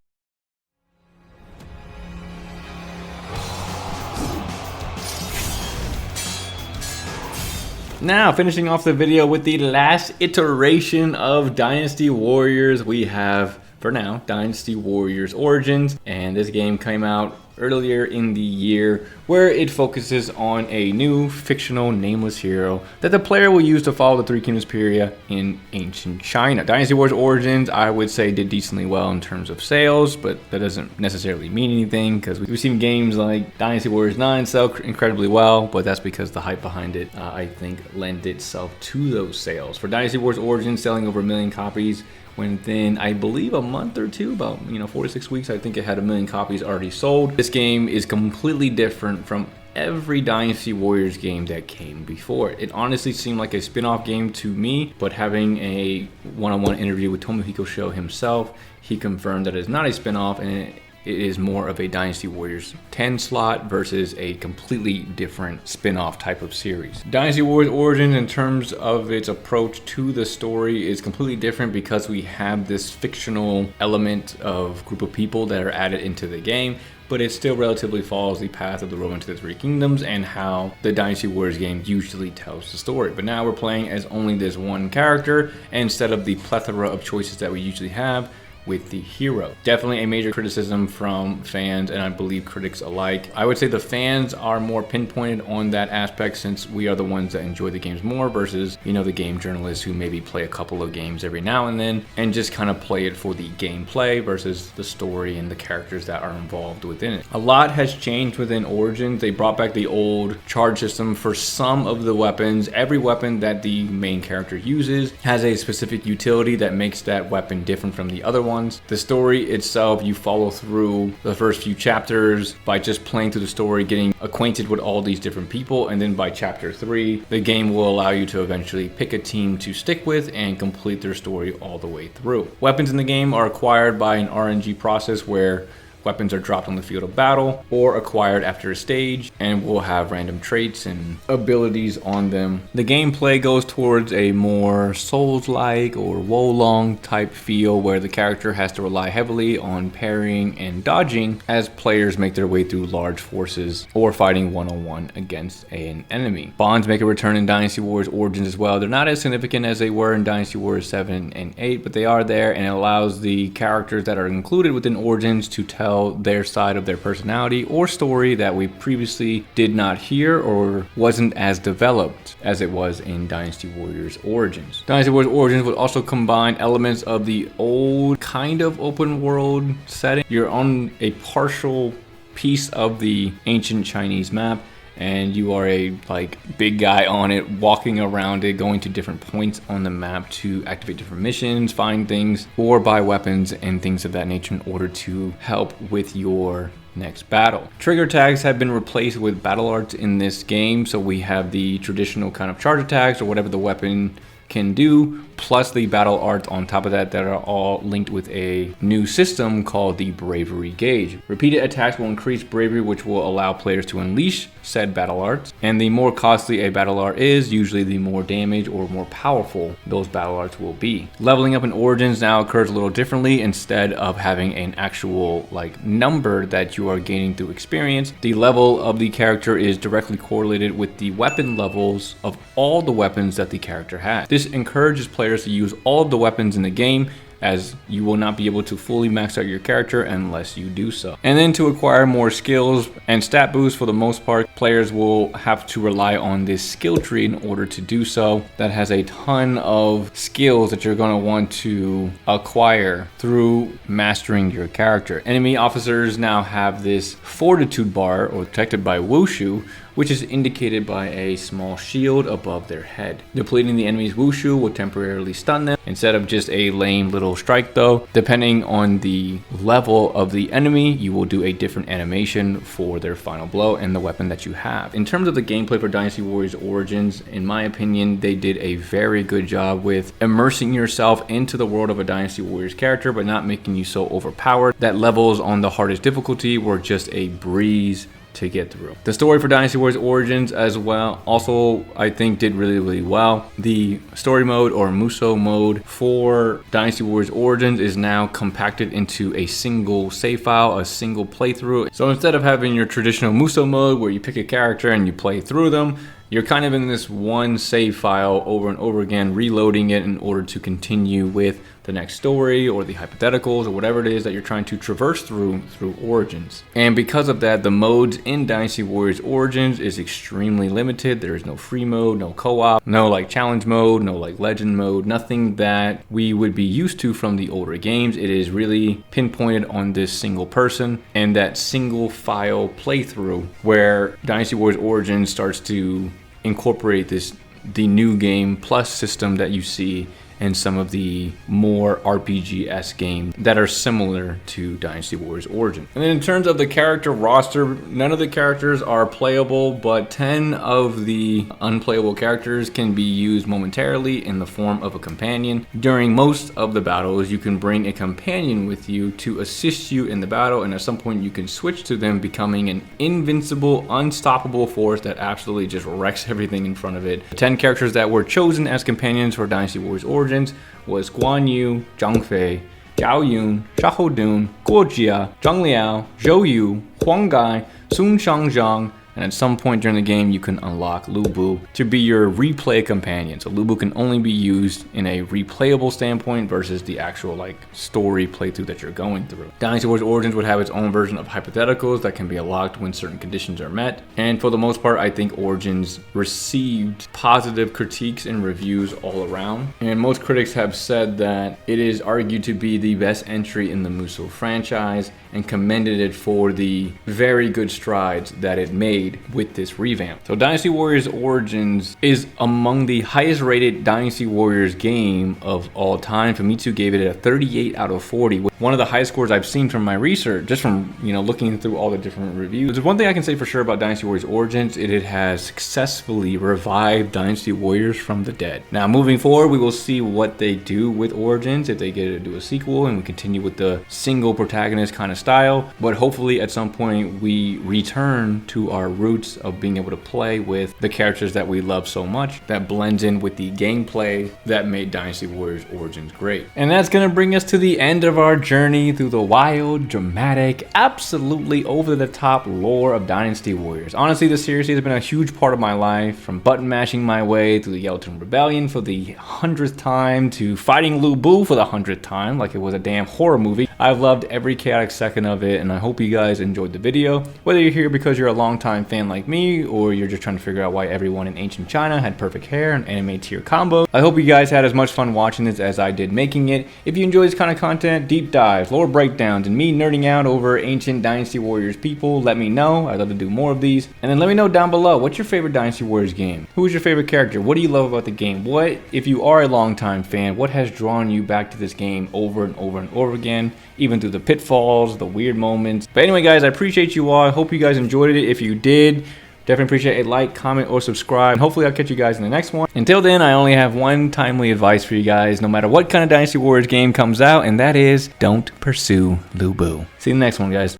Now, finishing off the video with the last iteration of Dynasty Warriors, we have, for now, Dynasty Warriors Origins, and this game came out earlier in the year, where it focuses on a new fictional nameless hero that the player will use to follow the Three Kingdoms period in ancient China. Dynasty Warriors Origins, I would say, did decently well in terms of sales, but that doesn't necessarily mean anything, because we've seen games like Dynasty Warriors 9 sell incredibly well, but that's because the hype behind it, I think, lent itself to those sales. For Dynasty Warriors Origins, selling over 1 million copies within, I believe, a month or two, about 4 to 6 weeks, I think it had 1 million copies already sold. This game is completely different from every Dynasty Warriors game that came before it. It honestly seemed like a spin-off game to me, but having a one-on-one interview with Tomohiko Sho himself, he confirmed that it's not a spin-off, and it is more of a Dynasty Warriors 10 slot versus a completely different spin-off type of series. Dynasty Warriors Origins, in terms of its approach to the story, is completely different because we have this fictional element of group of people that are added into the game, but it still relatively follows the path of the Road to the Three Kingdoms and how the Dynasty Warriors game usually tells the story. But now we're playing as only this one character instead of the plethora of choices that we usually have with the hero. Definitely a major criticism from fans and I believe critics alike. I would say the fans are more pinpointed on that aspect, since we are the ones that enjoy the games more versus, the game journalists who maybe play a couple of games every now and then and just kind of play it for the gameplay versus the story and the characters that are involved within it. A lot has changed within Origins. They brought back the old charge system for some of the weapons. Every weapon that the main character uses has a specific utility that makes that weapon different from the other one. The story itself, you follow through the first few chapters by just playing through the story, getting acquainted with all these different people, and then by chapter 3, the game will allow you to eventually pick a team to stick with and complete their story all the way through. Weapons in the game are acquired by an RNG process where weapons are dropped on the field of battle or acquired after a stage and will have random traits and abilities on them. The gameplay goes towards a more Souls-like or Wolong type feel where the character has to rely heavily on parrying and dodging as players make their way through large forces or fighting one-on-one against an enemy. Bonds make a return in Dynasty Warriors Origins as well. They're not as significant as they were in Dynasty Warriors 7 and 8, but they are there, and it allows the characters that are included within Origins to tell their side of their personality or story that we previously did not hear or wasn't as developed as it was in Dynasty Warriors Origins. Dynasty Warriors Origins would also combine elements of the old kind of open world setting. You're on a partial piece of the ancient Chinese map, and you are a like big guy on it, walking around it, going to different points on the map to activate different missions, find things, or buy weapons and things of that nature in order to help with your next battle. Trigger tags have been replaced with battle arts in this game, so we have the traditional kind of charge attacks or whatever the weapon can do, plus the battle art on top of that are all linked with a new system called the bravery gauge. Repeated attacks will increase bravery, which will allow players to unleash said battle arts, and the more costly a battle art is, usually the more damage or more powerful those battle arts will be. Leveling up in Origins now occurs a little differently. Instead of having an actual like number that you are gaining through experience, the level of the character is directly correlated with the weapon levels of all the weapons that the character has. This encourages players to use all of the weapons in the game, as you will not be able to fully max out your character unless you do so. And then to acquire more skills and stat boosts, for the most part, players will have to rely on this skill tree in order to do so. That has a ton of skills that you're going to want to acquire through mastering your character. Enemy officers now have this fortitude bar, or protected by wushu, which is indicated by a small shield above their head. Depleting the enemy's wushu will temporarily stun them, instead of just a lame little strike though. Depending on the level of the enemy, you will do a different animation for their final blow and the weapon that you have. In terms of the gameplay for Dynasty Warriors Origins, in my opinion, they did a very good job with immersing yourself into the world of a Dynasty Warriors character, but not making you so overpowered that levels on the hardest difficulty were just a breeze to get through. The story for Dynasty Warriors Origins as well also I think did really well. The story mode, or Muso mode, for Dynasty Warriors Origins is now compacted into a single save file, a single playthrough. So instead of having your traditional Muso mode where you pick a character and you play through them, you're kind of in this one save file over and over again, reloading it in order to continue with the next story or the hypotheticals or whatever it is that you're trying to traverse through Origins. And because of that, the modes in Dynasty Warriors Origins is extremely limited. There is no free mode, no co-op, no like challenge mode, no like legend mode, nothing that we would be used to from the older games. It is really pinpointed on this single person and that single file playthrough, where Dynasty Warriors Origins starts to incorporate the new game plus system that you see and some of the more RPG-esque games that are similar to Dynasty Warriors Origin. And then in terms of the character roster, none of the characters are playable, but 10 of the unplayable characters can be used momentarily in the form of a companion. During most of the battles, you can bring a companion with you to assist you in the battle, and at some point you can switch to them, becoming an invincible, unstoppable force that absolutely just wrecks everything in front of it. The 10 characters that were chosen as companions for Dynasty Warriors Origins was Guan Yu, Zhang Fei, Zhao Yun, Xiahou Dun, Guo Jia, Zhang Liao, Zhou Yu, Huang Gai, Sun Shangzhang, and at some point during the game you can unlock Lu Bu to be your replay companion. So Lu Bu can only be used in a replayable standpoint versus the actual like story playthrough that you're going through. Dynasty Warriors Origins would have its own version of hypotheticals that can be unlocked when certain conditions are met. And for the most part, I think Origins received positive critiques and reviews all around. And most critics have said that it is argued to be the best entry in the Muso franchise, and commended it for the very good strides that it made with this revamp. So Dynasty Warriors Origins is among the highest rated Dynasty Warriors game of all time. Famitsu gave it a 38 out of 40, one of the highest scores I've seen from my research, just from looking through all the different reviews. There's one thing I can say for sure about Dynasty Warriors Origins: it has successfully revived Dynasty Warriors from the dead. Now moving forward, we will see what they do with Origins, if they get to do a sequel and we continue with the single protagonist kind of style, but hopefully at some point we return to our roots of being able to play with the characters that we love so much, that blends in with the gameplay that made Dynasty Warriors Origins great. And that's gonna bring us to the end of our journey through the wild, dramatic, absolutely over-the-top lore of Dynasty Warriors. Honestly, this series has been a huge part of my life, from button mashing my way through the Yelton Rebellion for the 100th time to fighting Lu Bu for the 100th time like it was a damn horror movie. I've loved every chaotic second of it, and I hope you guys enjoyed the video. Whether you're here because you're a longtime fan like me, or you're just trying to figure out why everyone in ancient China had perfect hair and anime tier combo, I hope you guys had as much fun watching this as I did making it. If you enjoy this kind of content, deep dives, lore breakdowns, and me nerding out over ancient Dynasty Warriors people, let me know. I'd love to do more of these. And then let me know down below, what's your favorite Dynasty Warriors game? Who is your favorite character? What do you love about the game? What, if you are a longtime fan, what has drawn you back to this game over and over and over again, even through the pitfalls, the weird moments? But anyway, guys, I appreciate you all. I hope you guys enjoyed it. If you did, definitely appreciate a like, comment, or subscribe. And hopefully I'll catch you guys in the next one. Until then, I only have one timely advice for you guys, no matter what kind of Dynasty Warriors game comes out, and that is, don't pursue Lu Bu. See you in the next one, guys.